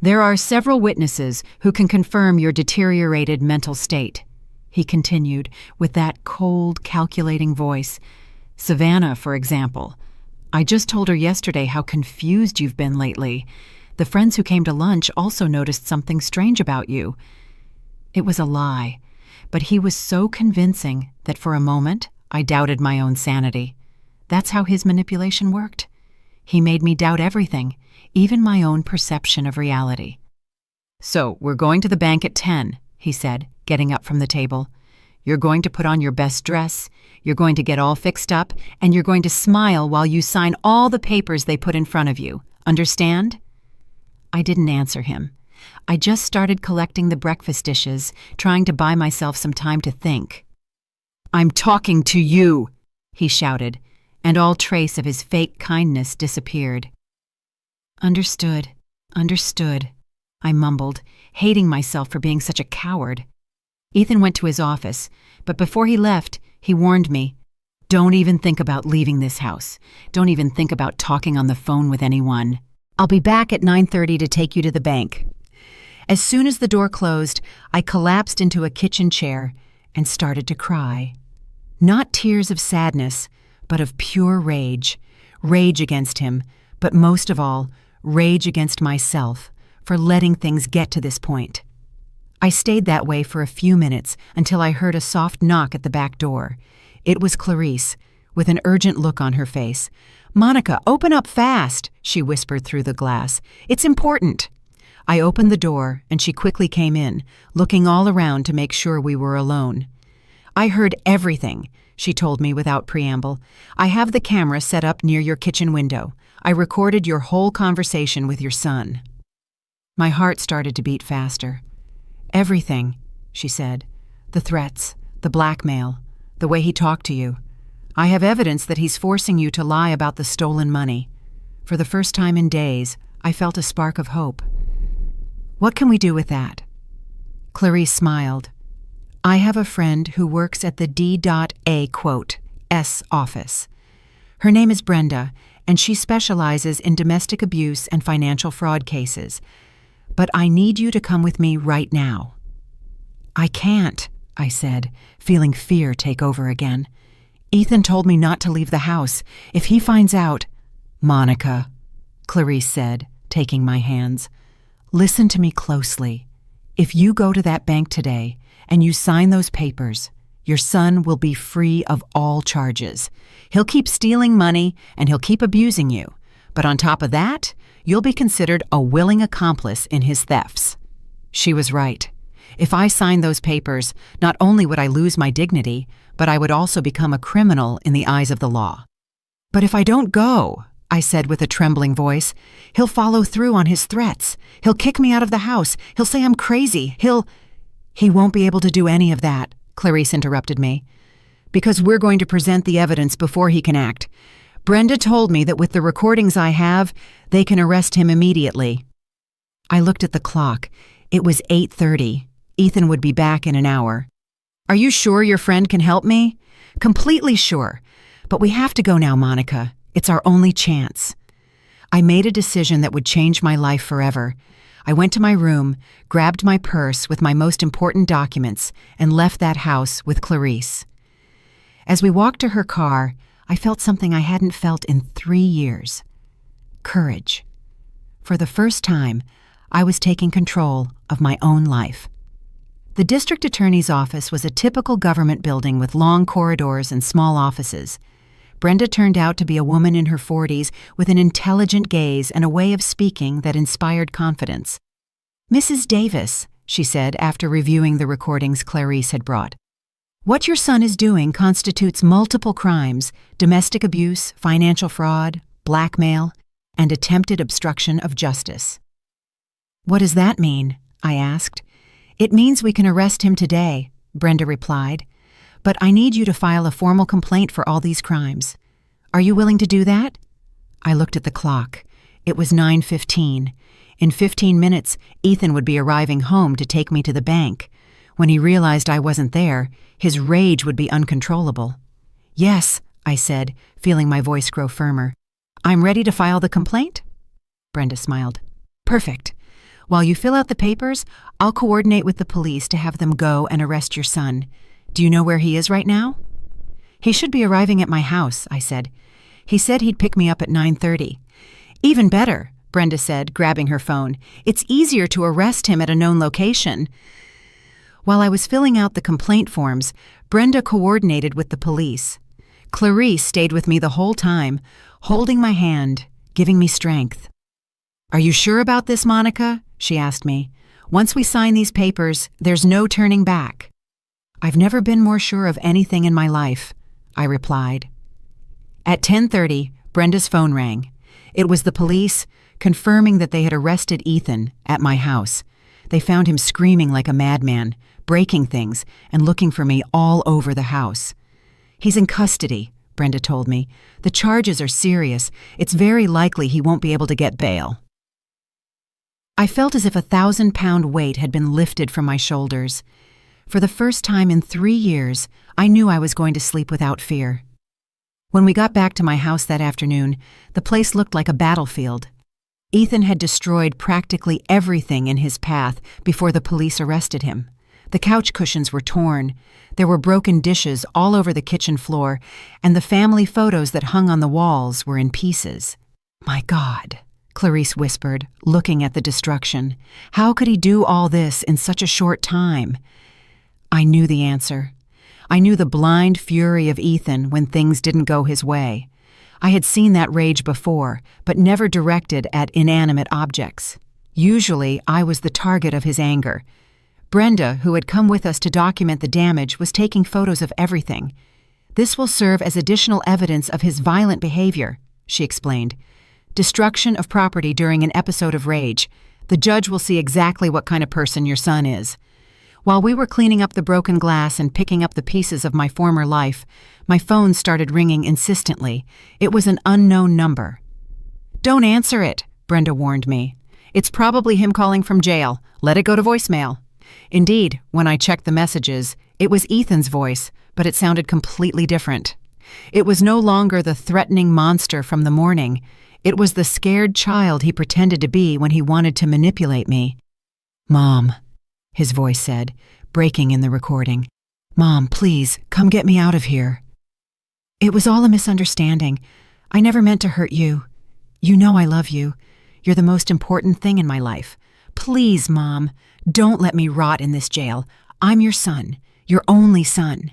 A: "There are several witnesses who can confirm your deteriorated mental state," he continued with that cold, calculating voice. "Savannah, for example. I just told her yesterday how confused you've been lately. The friends who came to lunch also noticed something strange about you." It was a lie, but he was so convincing that for a moment I doubted my own sanity. That's how his manipulation worked. He made me doubt everything, even my own perception of reality. "So, we're going to the bank at 10, he said, getting up from the table. "You're going to put on your best dress, you're going to get all fixed up, and you're going to smile while you sign all the papers they put in front of you. Understand?" I didn't answer him. I just started collecting the breakfast dishes, trying to buy myself some time to think. "I'm talking to you," he shouted, and all trace of his fake kindness disappeared. Understood, I mumbled, hating myself for being such a coward. Ethan went to his office, but before he left, he warned me, "Don't even think about leaving this house. Don't even think about talking on the phone with anyone." I'll be back at 9:30 to take you to the bank." As soon as the door closed, I collapsed into a kitchen chair and started to cry. Not tears of sadness, but of pure rage. Rage against him, but most of all, rage against myself for letting things get to this point. I stayed that way for a few minutes until I heard a soft knock at the back door. It was Clarice, with an urgent look on her face. "Monica, open up fast," she whispered through the glass. "It's important." I opened the door, and she quickly came in, looking all around to make sure we were alone. "I heard everything," she told me without preamble. "I have the camera set up near your kitchen window. I recorded your whole conversation with your son." My heart started to beat faster. "Everything," she said. "The threats, the blackmail, the way he talked to you. I have evidence that he's forcing you to lie about the stolen money." For the first time in days, I felt a spark of hope. "What can we do with that?" Clarice smiled. "I have a friend who works at the D.A.S office. Her name is Brenda, and she specializes in domestic abuse and financial fraud cases. But I need you to come with me right now." "I can't," I said, feeling fear take over again. "Ethan told me not to leave the house. If he finds out—" "Monica," Clarice said, taking my hands, "listen to me closely. If you go to that bank today and you sign those papers, your son will be free of all charges. He'll keep stealing money and he'll keep abusing you. But on top of that, you'll be considered a willing accomplice in his thefts." She was right. If I signed those papers, not only would I lose my dignity, but I would also become a criminal in the eyes of the law. "But if I don't go," I said with a trembling voice, "he'll follow through on his threats. He'll kick me out of the house. He'll say I'm crazy. He won't be able to do any of that," Clarice interrupted me, "because we're going to present the evidence before he can act. Brenda told me that with the recordings I have, they can arrest him immediately." I looked at the clock. It was 8:30. Ethan would be back in an hour. "Are you sure your friend can help me?" "Completely sure. But we have to go now, Monica. It's our only chance." I made a decision that would change my life forever. I went to my room, grabbed my purse with my most important documents, and left that house with Clarice. As we walked to her car, I felt something I hadn't felt in 3 years. Courage. For the first time, I was taking control of my own life. The district attorney's office was a typical government building with long corridors and small offices. Brenda turned out to be a woman in her 40s with an intelligent gaze and a way of speaking that inspired confidence. "Mrs. Davis," she said after reviewing the recordings Clarice had brought, "what your son is doing constitutes multiple crimes: domestic abuse, financial fraud, blackmail, and attempted obstruction of justice." "What does that mean?" I asked. "It means we can arrest him today," Brenda replied. "But I need you to file a formal complaint for all these crimes. Are you willing to do that?" I looked at the clock. It was 9:15. In 15 minutes, Ethan would be arriving home to take me to the bank. When he realized I wasn't there, his rage would be uncontrollable. "Yes," I said, feeling my voice grow firmer. "I'm ready to file the complaint?" Brenda smiled. "Perfect. While you fill out the papers, I'll coordinate with the police to have them go and arrest your son. Do you know where he is right now?" "He should be arriving at my house," I said. "He said he'd pick me up at 9:30. "Even better," Brenda said, grabbing her phone. "It's easier to arrest him at a known location." While I was filling out the complaint forms, Brenda coordinated with the police. Clarice stayed with me the whole time, holding my hand, giving me strength. "Are you sure about this, Monica?" she asked me. "Once we sign these papers, there's no turning back." "I've never been more sure of anything in my life," I replied. At 10:30, Brenda's phone rang. It was the police, confirming that they had arrested Ethan at my house. They found him screaming like a madman, breaking things, and looking for me all over the house. "He's in custody," Brenda told me. "The charges are serious. It's very likely he won't be able to get bail." I felt as if a 1,000-pound weight had been lifted from my shoulders. For the first time in 3 years, I knew I was going to sleep without fear. When we got back to my house that afternoon, the place looked like a battlefield. Ethan had destroyed practically everything in his path before the police arrested him. The couch cushions were torn, there were broken dishes all over the kitchen floor, and the family photos that hung on the walls were in pieces. "My God," Clarice whispered, looking at the destruction. "How could he do all this in such a short time?" I knew the answer. I knew the blind fury of Ethan when things didn't go his way. I had seen that rage before, but never directed at inanimate objects. Usually, I was the target of his anger. Brenda, who had come with us to document the damage, was taking photos of everything. "This will serve as additional evidence of his violent behavior," she explained. "Destruction of property during an episode of rage. The judge will see exactly what kind of person your son is." While we were cleaning up the broken glass and picking up the pieces of my former life, my phone started ringing insistently. It was an unknown number. "Don't answer it," Brenda warned me. "It's probably him calling from jail. Let it go to voicemail." Indeed, when I checked the messages, it was Ethan's voice, but it sounded completely different. It was no longer the threatening monster from the morning. It was the scared child he pretended to be when he wanted to manipulate me. "Mom," his voice said, breaking in the recording. "Mom, please, come get me out of here." "It was all a misunderstanding. I never meant to hurt you. You know I love you. You're the most important thing in my life. Please, Mom, don't let me rot in this jail. I'm your son, your only son."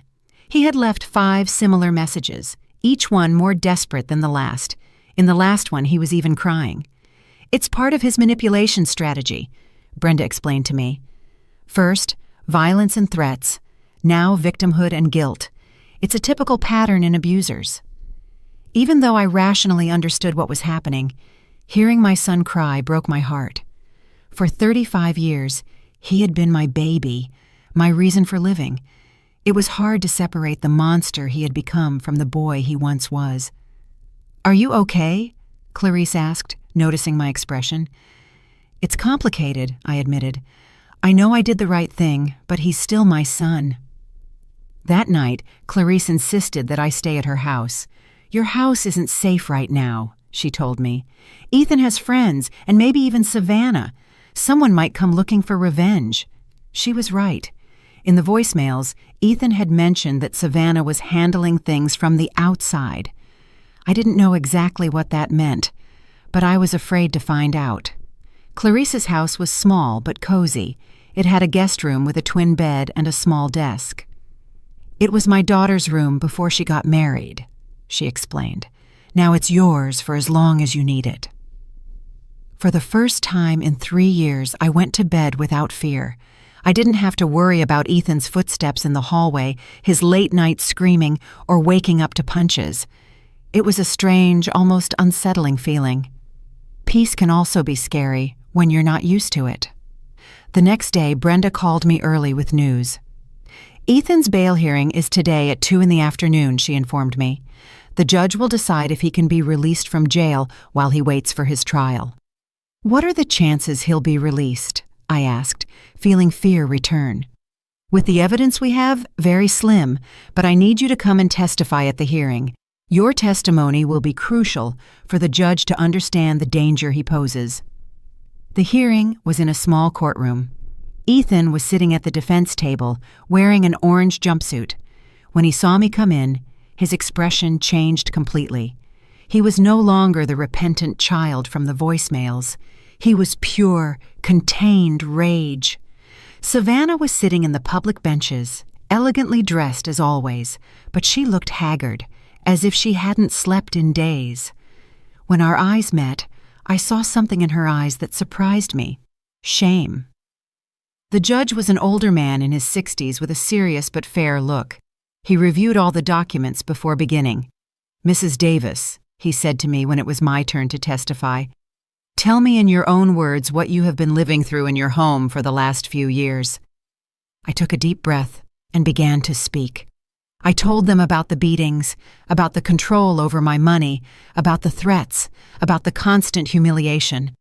A: He had left 5 similar messages, each one more desperate than the last. In the last one, he was even crying. "It's part of his manipulation strategy," Brenda explained to me. "First, violence and threats. Now, victimhood and guilt. It's a typical pattern in abusers." Even though I rationally understood what was happening, hearing my son cry broke my heart. For 35 years, he had been my baby, my reason for living. It was hard to separate the monster he had become from the boy he once was. "Are you okay?" Clarice asked, noticing my expression. "It's complicated," I admitted. "I know I did the right thing, but he's still my son." That night, Clarice insisted that I stay at her house. "Your house isn't safe right now," she told me. "Ethan has friends, and maybe even Savannah. Someone might come looking for revenge." She was right. In the voicemails, Ethan had mentioned that Savannah was handling things from the outside. I didn't know exactly what that meant, but I was afraid to find out. Clarice's house was small but cozy. It had a guest room with a twin bed and a small desk. "It was my daughter's room before she got married," she explained. "Now it's yours for as long as you need it." For the first time in 3 years, I went to bed without fear. I didn't have to worry about Ethan's footsteps in the hallway, his late-night screaming, or waking up to punches. It was a strange, almost unsettling feeling. Peace can also be scary when you're not used to it. The next day, Brenda called me early with news. "Ethan's bail hearing is today at 2 in the afternoon," she informed me. "The judge will decide if he can be released from jail while he waits for his trial." "What are the chances he'll be released?" I asked, feeling fear return. "With the evidence we have, very slim, but I need you to come and testify at the hearing. Your testimony will be crucial for the judge to understand the danger he poses." The hearing was in a small courtroom. Ethan was sitting at the defense table, wearing an orange jumpsuit. When he saw me come in, his expression changed completely. He was no longer the repentant child from the voicemails. He was pure, contained rage. Savannah was sitting in the public benches, elegantly dressed as always, but she looked haggard, as if she hadn't slept in days. When our eyes met, I saw something in her eyes that surprised me: shame. The judge was an older man in his 60s with a serious but fair look. He reviewed all the documents before beginning. "Mrs. Davis," he said to me when it was my turn to testify, "tell me in your own words what you have been living through in your home for the last few years." I took a deep breath and began to speak. I told them about the beatings, about the control over my money, about the threats, about the constant humiliation.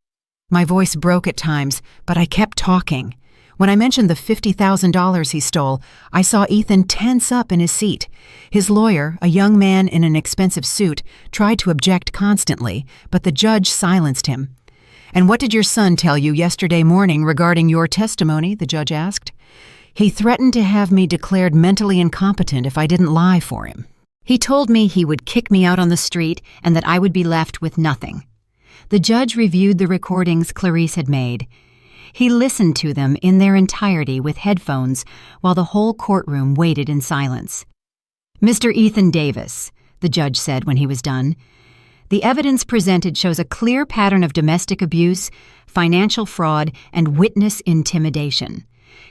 A: My voice broke at times, but I kept talking. When I mentioned the $50,000 he stole, I saw Ethan tense up in his seat. His lawyer, a young man in an expensive suit, tried to object constantly, but the judge silenced him.
B: "And what did your son tell you yesterday morning regarding your testimony?" the judge asked. "He threatened to have me declared mentally incompetent if I didn't lie for him.
A: He told me he would kick me out on the street and that I would be left with nothing." The judge reviewed the recordings Clarice had made. He listened to them in their entirety with headphones while the whole courtroom waited in silence. "Mr. Ethan Davis," the judge said when he was done, "the evidence presented shows a clear pattern of domestic abuse, financial fraud, and witness intimidation.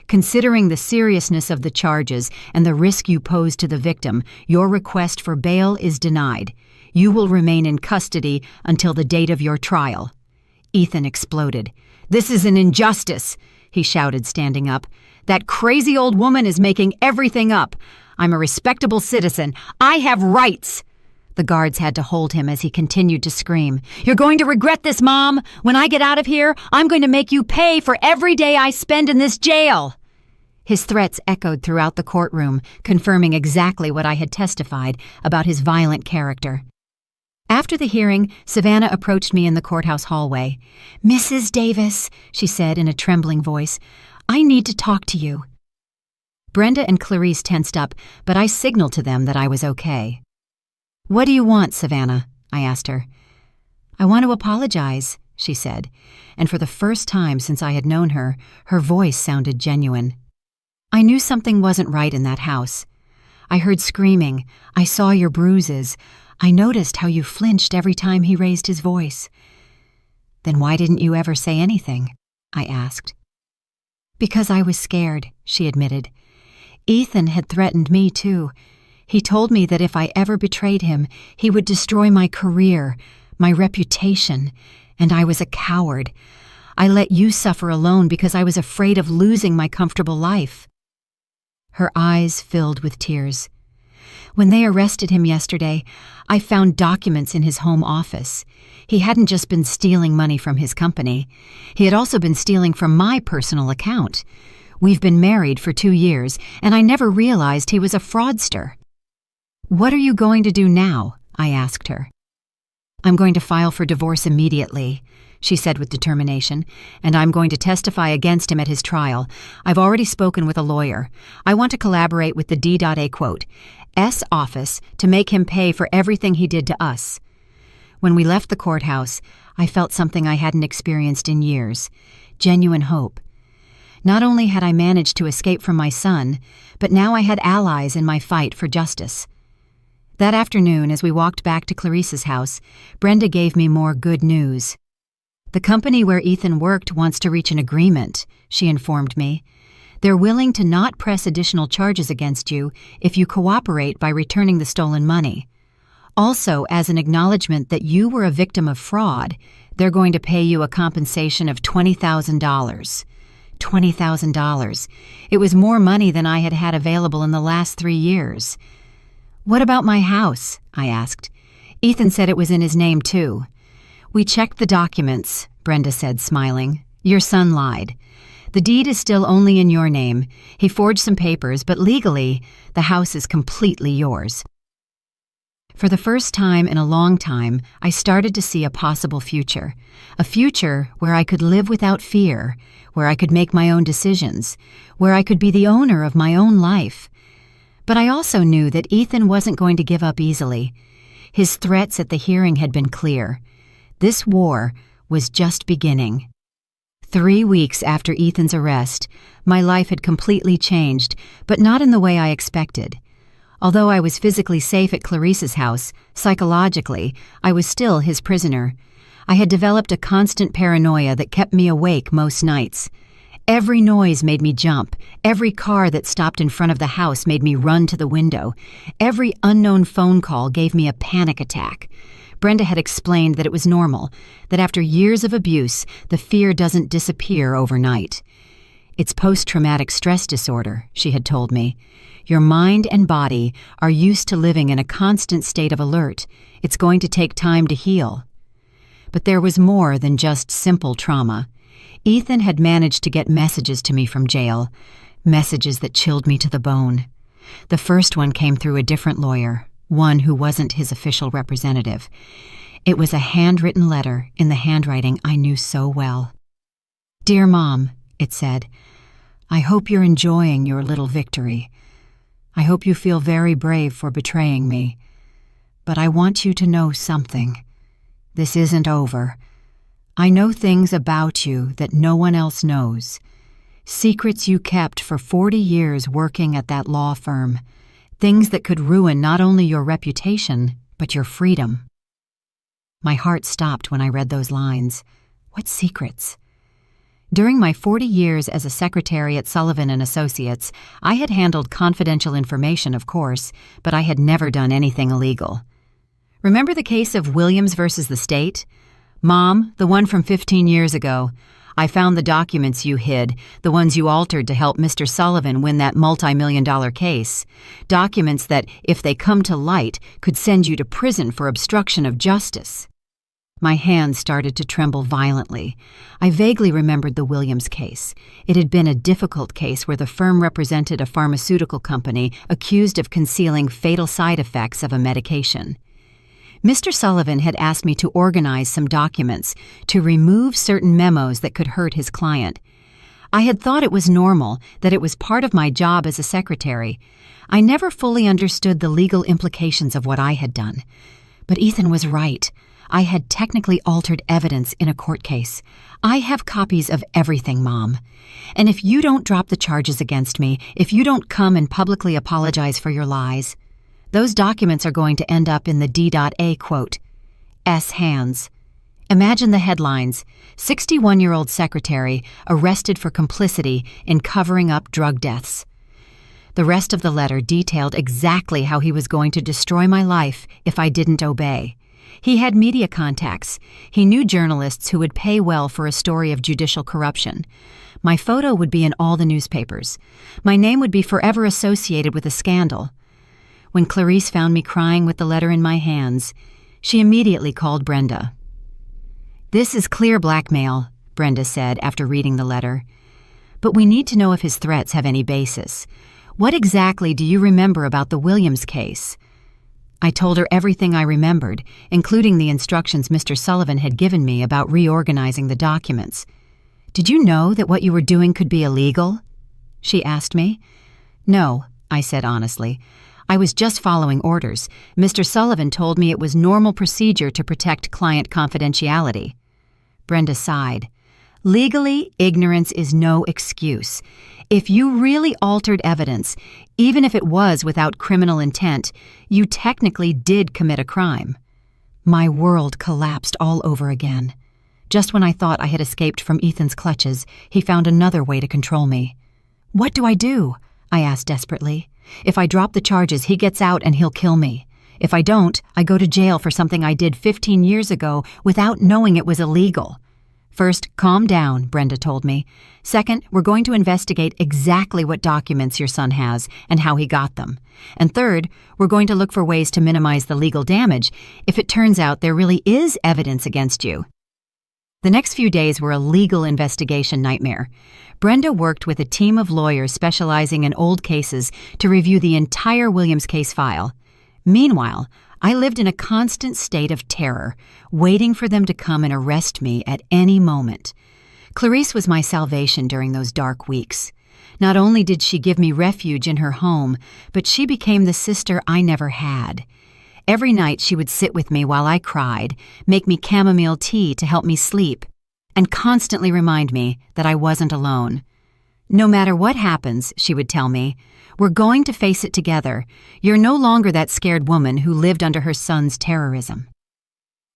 A: Considering the seriousness of the charges and the risk you pose to the victim, your request for bail is denied. You will remain in custody until the date of your trial." Ethan exploded. "This is an injustice," he shouted, standing up. "That crazy old woman is making everything up. I'm a respectable citizen. I have rights." The guards had to hold him as he continued to scream. "You're going to regret this, Mom. When I get out of here, I'm going to make you pay for every day I spend in this jail." His threats echoed throughout the courtroom, confirming exactly what I had testified about his violent character. After the hearing, Savannah approached me in the courthouse hallway. "Mrs. Davis," she said in a trembling voice, "I need to talk to you." Brenda and Clarice tensed up, but I signaled to them that I was okay. "What do you want, Savannah?" I asked her. "I want to apologize," she said, and for the first time since I had known her, her voice sounded genuine. "I knew something wasn't right in that house. I heard screaming. I saw your bruises. I noticed how you flinched every time he raised his voice." "Then why didn't you ever say anything?" I asked. "Because I was scared," she admitted. "Ethan had threatened me, too. He told me that if I ever betrayed him, he would destroy my career, my reputation, and I was a coward. I let you suffer alone because I was afraid of losing my comfortable life." Her eyes filled with tears. "When they arrested him yesterday, I found documents in his home office. He hadn't just been stealing money from his company. He had also been stealing from my personal account. We've been married for 2 years, and I never realized he was a fraudster." "What are you going to do now?" I asked her. "I'm going to file for divorce immediately," she said with determination, "and I'm going to testify against him at his trial. I've already spoken with a lawyer. I want to collaborate with the D.A. office to make him pay for everything he did to us." When we left the courthouse, I felt something I hadn't experienced in years: genuine hope. Not only had I managed to escape from my son, but now I had allies in my fight for justice. That afternoon, as we walked back to Clarice's house, Brenda gave me more good news. "The company where Ethan worked wants to reach an agreement," she informed me. "They're willing to not press additional charges against you if you cooperate by returning the stolen money. Also, as an acknowledgement that you were a victim of fraud, they're going to pay you a compensation of $20,000. $20,000. It was more money than I had had available in the last 3 years. "What about my house?" I asked. "Ethan said it was in his name, too." "We checked the documents," Brenda said, smiling. "Your son lied. The deed is still only in your name. He forged some papers, but legally, the house is completely yours." For the first time in a long time, I started to see a possible future. A future where I could live without fear, where I could make my own decisions, where I could be the owner of my own life. But I also knew that Ethan wasn't going to give up easily. His threats at the hearing had been clear. This war was just beginning. 3 weeks after Ethan's arrest, my life had completely changed, but not in the way I expected. Although I was physically safe at Clarice's house, psychologically, I was still his prisoner. I had developed a constant paranoia that kept me awake most nights. Every noise made me jump. Every car that stopped in front of the house made me run to the window. Every unknown phone call gave me a panic attack. Brenda had explained that it was normal, that after years of abuse, the fear doesn't disappear overnight. "It's post-traumatic stress disorder," she had told me. "Your mind and body are used to living in a constant state of alert. It's going to take time to heal." But there was more than just simple trauma. Ethan had managed to get messages to me from jail, messages that chilled me to the bone. The first one came through a different lawyer, one who wasn't his official representative. It was a handwritten letter in the handwriting I knew so well. "Dear Mom," it said, "I hope you're enjoying your little victory. I hope you feel very brave for betraying me. But I want you to know something. This isn't over. I know things about you that no one else knows. Secrets you kept for 40 years working at that law firm. Things that could ruin not only your reputation, but your freedom." My heart stopped when I read those lines. What secrets? During my 40 years as a secretary at Sullivan & Associates, I had handled confidential information, of course, but I had never done anything illegal. Remember the case of Williams versus the state? Mom, the one from 15 years ago. I found the documents you hid, the ones you altered to help Mr. Sullivan win that multi-million-dollar case. Documents that, if they come to light, could send you to prison for obstruction of justice. My hands started to tremble violently. I vaguely remembered the Williams case. It had been a difficult case where the firm represented a pharmaceutical company accused of concealing fatal side effects of a medication. Mr. Sullivan had asked me to organize some documents to remove certain memos that could hurt his client. I had thought it was normal, that it was part of my job as a secretary. I never fully understood the legal implications of what I had done. But Ethan was right. I had technically altered evidence in a court case. I have copies of everything, Mom. And if you don't drop the charges against me, if you don't come and publicly apologize for your lies, those documents are going to end up in the D.A. quote, S. hands. Imagine the headlines: 61-year-old secretary arrested for complicity in covering up drug deaths. The rest of the letter detailed exactly how he was going to destroy my life if I didn't obey. He had media contacts. He knew journalists who would pay well for a story of judicial corruption. My photo would be in all the newspapers. My name would be forever associated with a scandal. When Clarice found me crying with the letter in my hands, she immediately called Brenda. "This is clear blackmail," Brenda said after reading the letter. "But we need to know if his threats have any basis. What exactly do you remember about the Williams case?" I told her everything I remembered, including the instructions Mr. Sullivan had given me about reorganizing the documents. "Did you know that what you were doing could be illegal?" she asked me. "No," I said honestly. "I was just following orders. Mr. Sullivan told me it was normal procedure to protect client confidentiality." Brenda sighed. "Legally, ignorance is no excuse. If you really altered evidence, even if it was without criminal intent, you technically did commit a crime." My world collapsed all over again. Just when I thought I had escaped from Ethan's clutches, he found another way to control me. "What do I do?" I asked desperately. "If I drop the charges, he gets out and he'll kill me. If I don't, I go to jail for something I did 15 years ago without knowing it was illegal." "First, calm down," Brenda told me. "Second, we're going to investigate exactly what documents your son has and how he got them. And third, we're going to look for ways to minimize the legal damage if it turns out there really is evidence against you." The next few days were a legal investigation nightmare. Brenda worked with a team of lawyers specializing in old cases to review the entire Williams case file. Meanwhile, I lived in a constant state of terror, waiting for them to come and arrest me at any moment. Clarice was my salvation during those dark weeks. Not only did she give me refuge in her home, but she became the sister I never had. Every night she would sit with me while I cried, make me chamomile tea to help me sleep, and constantly remind me that I wasn't alone. "No matter what happens," she would tell me, "we're going to face it together. You're no longer that scared woman who lived under her son's terrorism."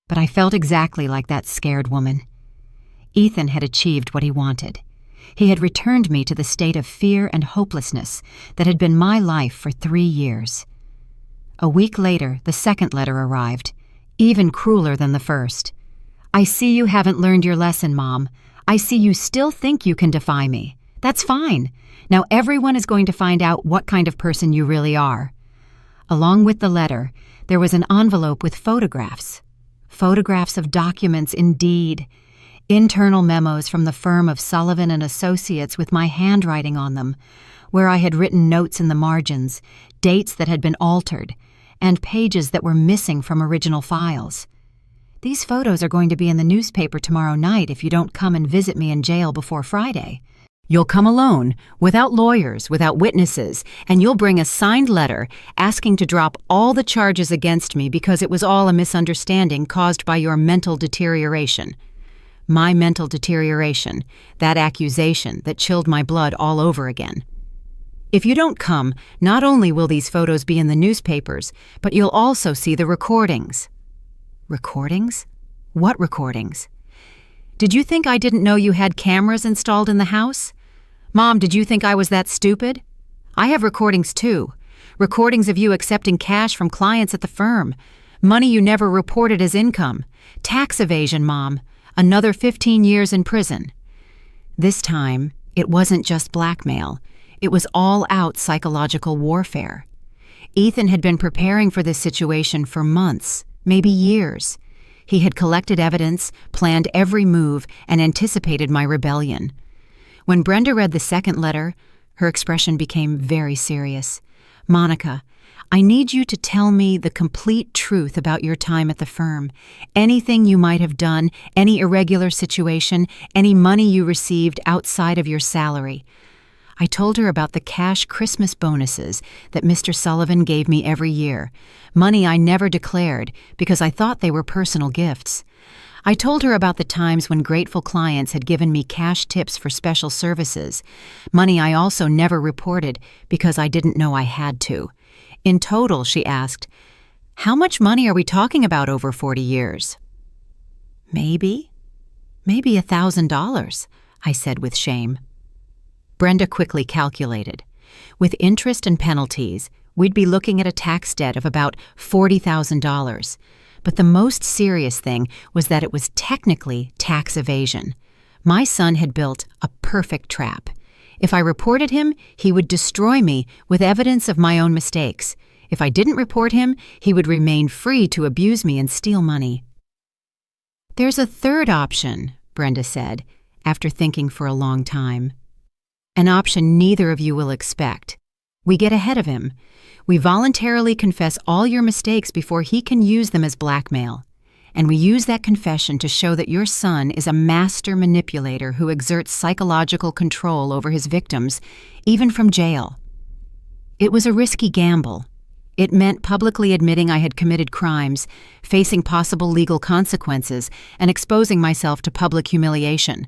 A: But I felt exactly like that scared woman. Ethan had achieved what he wanted. He had returned me to the state of fear and hopelessness that had been my life for 3 years. A week later, the second letter arrived, even crueler than the first. "I see you haven't learned your lesson, Mom. I see you still think you can defy me. That's fine. Now everyone is going to find out what kind of person you really are." Along with the letter, there was an envelope with photographs. Photographs of documents, indeed. Internal memos from the firm of Sullivan & Associates with my handwriting on them, where I had written notes in the margins, dates that had been altered, and pages that were missing from original files. These photos are going to be in the newspaper tomorrow night if you don't come and visit me in jail before Friday.
B: You'll come alone, without lawyers, without witnesses, and you'll bring a signed letter asking to drop all the charges against me because it was all a misunderstanding caused by your mental deterioration. My mental deterioration, that accusation that chilled my blood all over again. If you don't come, not only will these photos be in the newspapers, but you'll also see the recordings. Recordings? What recordings? Did you think I didn't know you had cameras installed in the house? Mom, did you think I was that stupid? I have recordings too. Recordings of you accepting cash from clients at the firm. Money you never reported as income. Tax evasion, Mom. Another 15 years in prison. This time, it wasn't just blackmail. It was all-out psychological warfare. Ethan had been preparing for this situation for months, maybe years. He had collected evidence, planned every move, and anticipated my rebellion. When Brenda read the second letter, her expression became very serious. Monica, I need you to tell me the complete truth about your time at the firm. Anything you might have done, any irregular situation, any money you received outside of your salary. I told her about the cash Christmas bonuses that Mr. Sullivan gave me every year, money I never declared because I thought they were personal gifts. I told her about the times when grateful clients had given me cash tips for special services, money I also never reported because I didn't know I had to. In total, she asked, how much money are we talking about over 40 years? Maybe $1,000, I said with shame. Brenda quickly calculated. With interest and penalties, we'd be looking at a tax debt of about $40,000. But the most serious thing was that it was technically tax evasion. My son had built a perfect trap. If I reported him, he would destroy me with evidence of my own mistakes. If I didn't report him, he would remain free to abuse me and steal money. There's a third option, Brenda said, after thinking for a long time. An option neither of you will expect. We get ahead of him. We voluntarily confess all your mistakes before he can use them as blackmail. And we use that confession to show that your son is a master manipulator who exerts psychological control over his victims, even from jail. It was a risky gamble. It meant publicly admitting I had committed crimes, facing possible legal consequences, and exposing myself to public humiliation.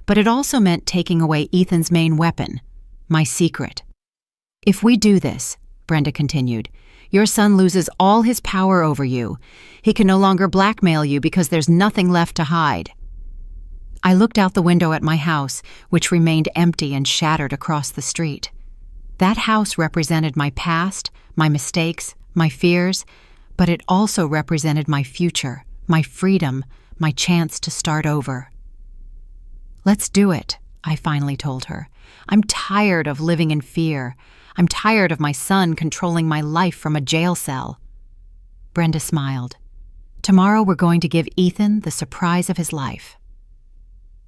B: But it also meant taking away Ethan's main weapon, my secret. If we do this, Brenda continued, your son loses all his power over you. He can no longer blackmail you because there's nothing left to hide. I looked out the window at my house, which remained empty and shattered across the street. That house represented my past, my mistakes, my fears, but it also represented my future, my freedom, my chance to start over. Let's do it, I finally told her. I'm tired of living in fear. I'm tired of my son controlling my life from a jail cell. Brenda smiled. Tomorrow we're going to give Ethan the surprise of his life.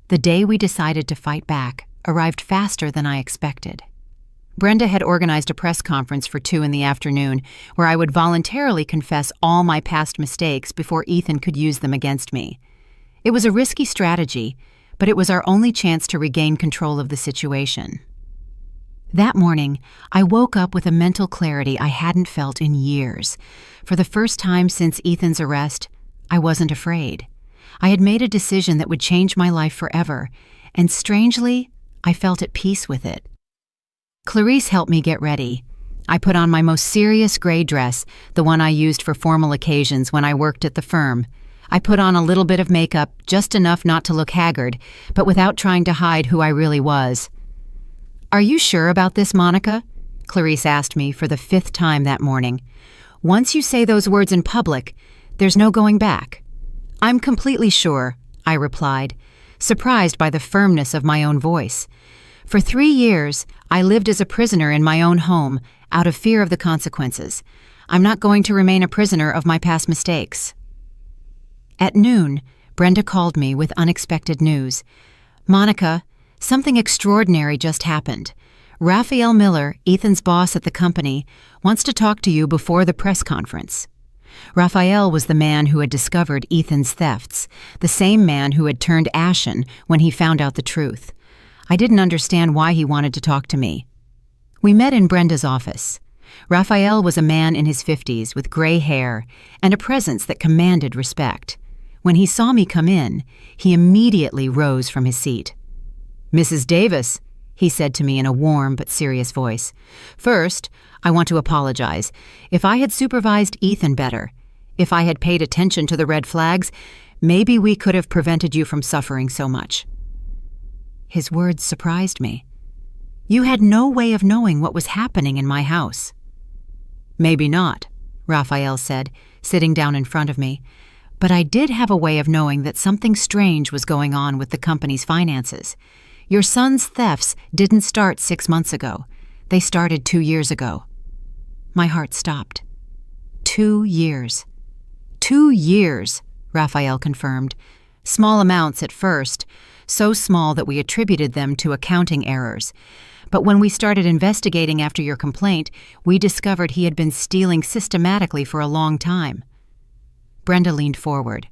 B: The day we decided to fight back arrived faster than I expected. Brenda had organized a press conference for 2 p.m, where I would voluntarily confess all my past mistakes before Ethan could use them against me. It was a risky strategy, but it was our only chance to regain control of the situation. That morning, I woke up with a mental clarity I hadn't felt in years. For the first time since Ethan's arrest, I wasn't afraid. I had made a decision that would change my life forever, and strangely, I felt at peace with it. Clarice helped me get ready. I put on my most serious gray dress, the one I used for formal occasions when I worked at the firm. I put on a little bit of makeup, just enough not to look haggard, but without trying to hide who I really was. Are you sure about this, Monica? Clarice asked me for the 5th time that morning. Once you say those words in public, there's no going back. I'm completely sure, I replied, surprised by the firmness of my own voice. For 3 years, I lived as a prisoner in my own home, out of fear of the consequences. I'm not going to remain a prisoner of my past mistakes. At noon, Brenda called me with unexpected news. Monica, something extraordinary just happened. Raphael Miller, Ethan's boss at the company, wants to talk to you before the press conference. Raphael was the man who had discovered Ethan's thefts, the same man who had turned ashen when he found out the truth. I didn't understand why he wanted to talk to me. We met in Brenda's office. Raphael was a man in his 50s with gray hair and a presence that commanded respect. When he saw me come in, he immediately rose from his seat. "Mrs. Davis," he said to me in a warm but serious voice. "First, I want to apologize. If I had supervised Ethan better, if I had paid attention to the red flags, maybe we could have prevented you from suffering so much." His words surprised me. "You had no way of knowing what was happening in my house." "Maybe not," Raphael said, sitting down in front of me. "But I did have a way of knowing that something strange was going on with the company's finances. Your son's thefts didn't start 6 months ago. They started 2 years ago." My heart stopped. 2 years. 2 years, Raphael confirmed. Small amounts at first, so small that we attributed them to accounting errors. But when we started investigating after your complaint, we discovered he had been stealing systematically for a long time. Brenda leaned forward.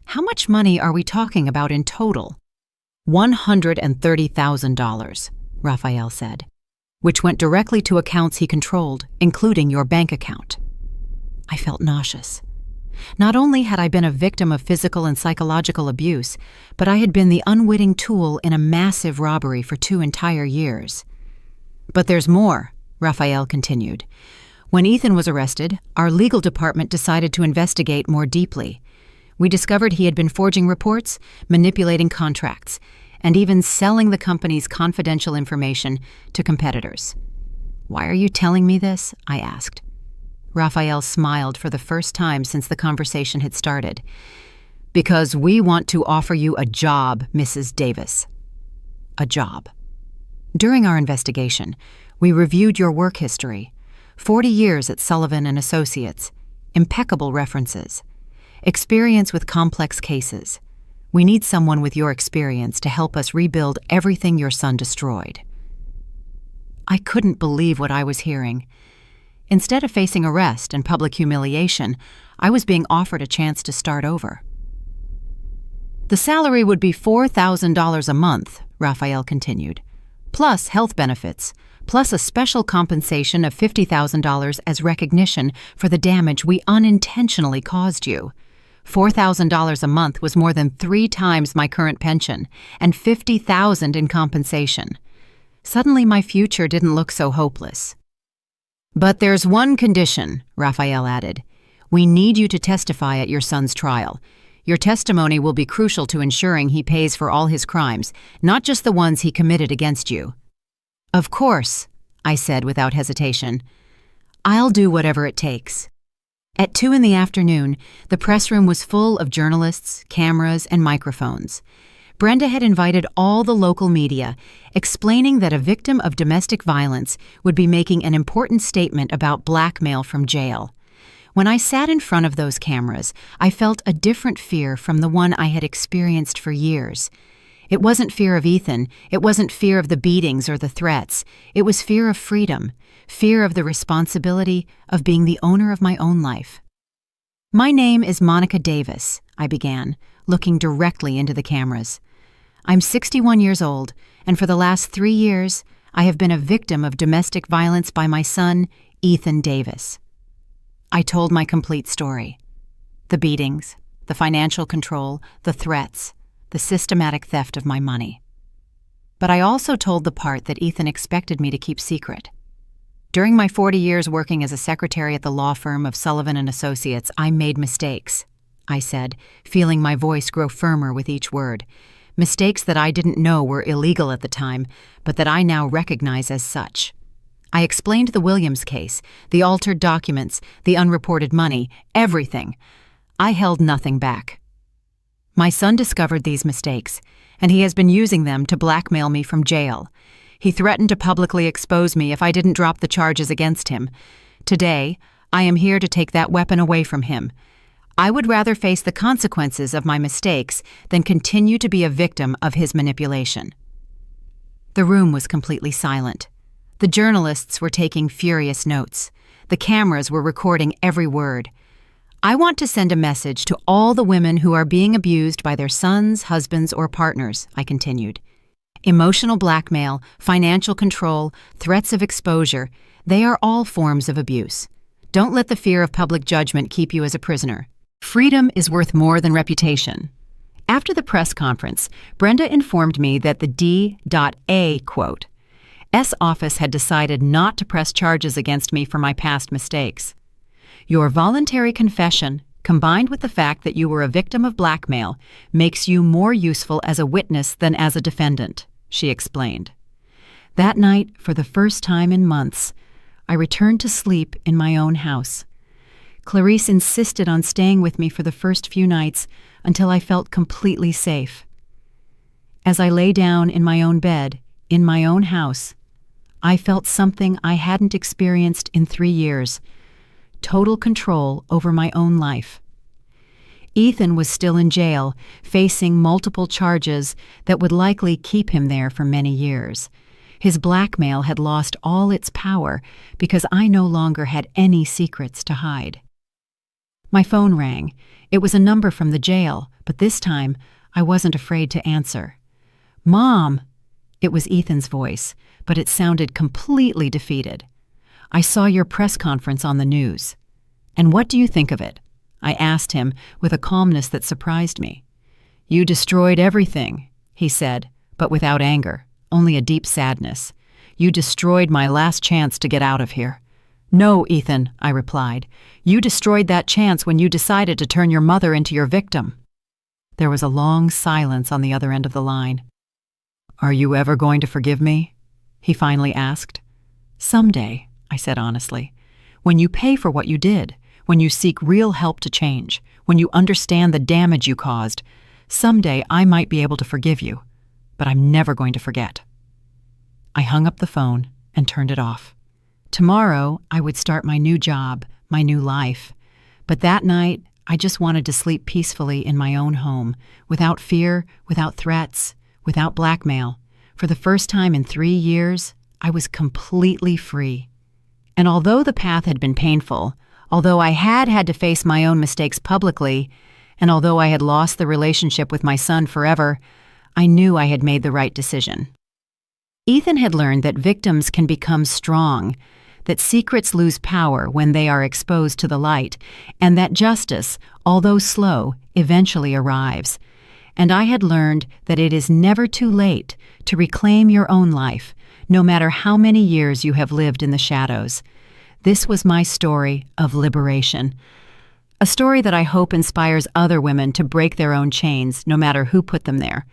B: "How much money are we talking about in total?" $130,000, Raphael said, "which went directly to accounts he controlled, including your bank account." I felt nauseous. Not only had I been a victim of physical and psychological abuse, but I had been the unwitting tool in a massive robbery for 2 entire years. "But there's more," Raphael continued. "When Ethan was arrested, our legal department decided to investigate more deeply. We discovered he had been forging reports, manipulating contracts, and even selling the company's confidential information to competitors." "Why are you telling me this?" I asked. Raphael smiled for the first time since the conversation had started. "Because we want to offer you a job, Mrs. Davis." A job. During our investigation, we reviewed your work history. 40 years at Sullivan and Associates. Impeccable references. Experience with complex cases. We need someone with your experience to help us rebuild everything your son destroyed. I couldn't believe what I was hearing. Instead of facing arrest and public humiliation, I was being offered a chance to start over. "The salary would be $4,000 a month," Raphael continued, "plus health benefits, plus a special compensation of $50,000 as recognition for the damage we unintentionally caused you. $4,000 a month was more than 3 times my current pension, and $50,000 in compensation. Suddenly my future didn't look so hopeless. "But there's one condition," Raphael added. "We need you to testify at your son's trial. Your testimony will be crucial to ensuring he pays for all his crimes, not just the ones he committed against you." "Of course," I said without hesitation. "I'll do whatever it takes." At 2 in the afternoon, the press room was full of journalists, cameras, and microphones. Brenda had invited all the local media, explaining that a victim of domestic violence would be making an important statement about blackmail from jail. When I sat in front of those cameras, I felt a different fear from the one I had experienced for years. It wasn't fear of Ethan, it wasn't fear of the beatings or the threats. It was fear of freedom, fear of the responsibility of being the owner of my own life. "My name is Monica Davis," I began, looking directly into the cameras. "I'm 61 years old, and for the last 3 years, I have been a victim of domestic violence by my son, Ethan Davis." I told my complete story. The beatings, the financial control, the threats, the systematic theft of my money. But I also told the part that Ethan expected me to keep secret. "During my 40 years working as a secretary at the law firm of Sullivan and Associates, I made mistakes," I said, feeling my voice grow firmer with each word. Mistakes that I didn't know were illegal at the time, but that I now recognize as such. I explained the Williams case, the altered documents, the unreported money, everything. I held nothing back. "My son discovered these mistakes, and he has been using them to blackmail me from jail. He threatened to publicly expose me if I didn't drop the charges against him. Today, I am here to take that weapon away from him. I would rather face the consequences of my mistakes than continue to be a victim of his manipulation." The room was completely silent. The journalists were taking furious notes. The cameras were recording every word. I want to send a message to all the women who are being abused by their sons, husbands, or partners, I continued. Emotional blackmail, financial control, threats of exposure, they are all forms of abuse. Don't let the fear of public judgment keep you as a prisoner. Freedom is worth more than reputation. After the press conference, Brenda informed me that the D.A. quote, S office had decided not to press charges against me for my past mistakes. Your voluntary confession, combined with the fact that you were a victim of blackmail, makes you more useful as a witness than as a defendant, she explained. That night, for the first time in months, I returned to sleep in my own house. Clarice insisted on staying with me for the first few nights until I felt completely safe. As I lay down in my own bed, in my own house, I felt something I hadn't experienced in 3 years: total control over my own life. Ethan was still in jail, facing multiple charges that would likely keep him there for many years. His blackmail had lost all its power because I no longer had any secrets to hide. My phone rang. It was a number from the jail, but this time I wasn't afraid to answer. "Mom!" It was Ethan's voice, but it sounded completely defeated. "I saw your press conference on the news. And what do you think of it?" I asked him with a calmness that surprised me. "You destroyed everything," he said, but without anger, only a deep sadness. "You destroyed my last chance to get out of here." "No, Ethan," I replied. "You destroyed that chance when you decided to turn your mother into your victim." There was a long silence on the other end of the line. "Are you ever going to forgive me?" he finally asked. "Someday," I said honestly. "When you pay for what you did, when you seek real help to change, when you understand the damage you caused, someday I might be able to forgive you, but I'm never going to forget." I hung up the phone and turned it off. Tomorrow, I would start my new job, my new life. But that night, I just wanted to sleep peacefully in my own home, without fear, without threats, without blackmail. For the first time in 3 years, I was completely free. And although the path had been painful, although I had to face my own mistakes publicly, and although I had lost the relationship with my son forever, I knew I had made the right decision. Ethan had learned that victims can become strong, that secrets lose power when they are exposed to the light, and that justice, although slow, eventually arrives. And I had learned that it is never too late to reclaim your own life, no matter how many years you have lived in the shadows. This was my story of liberation. A story that I hope inspires other women to break their own chains, no matter who put them there.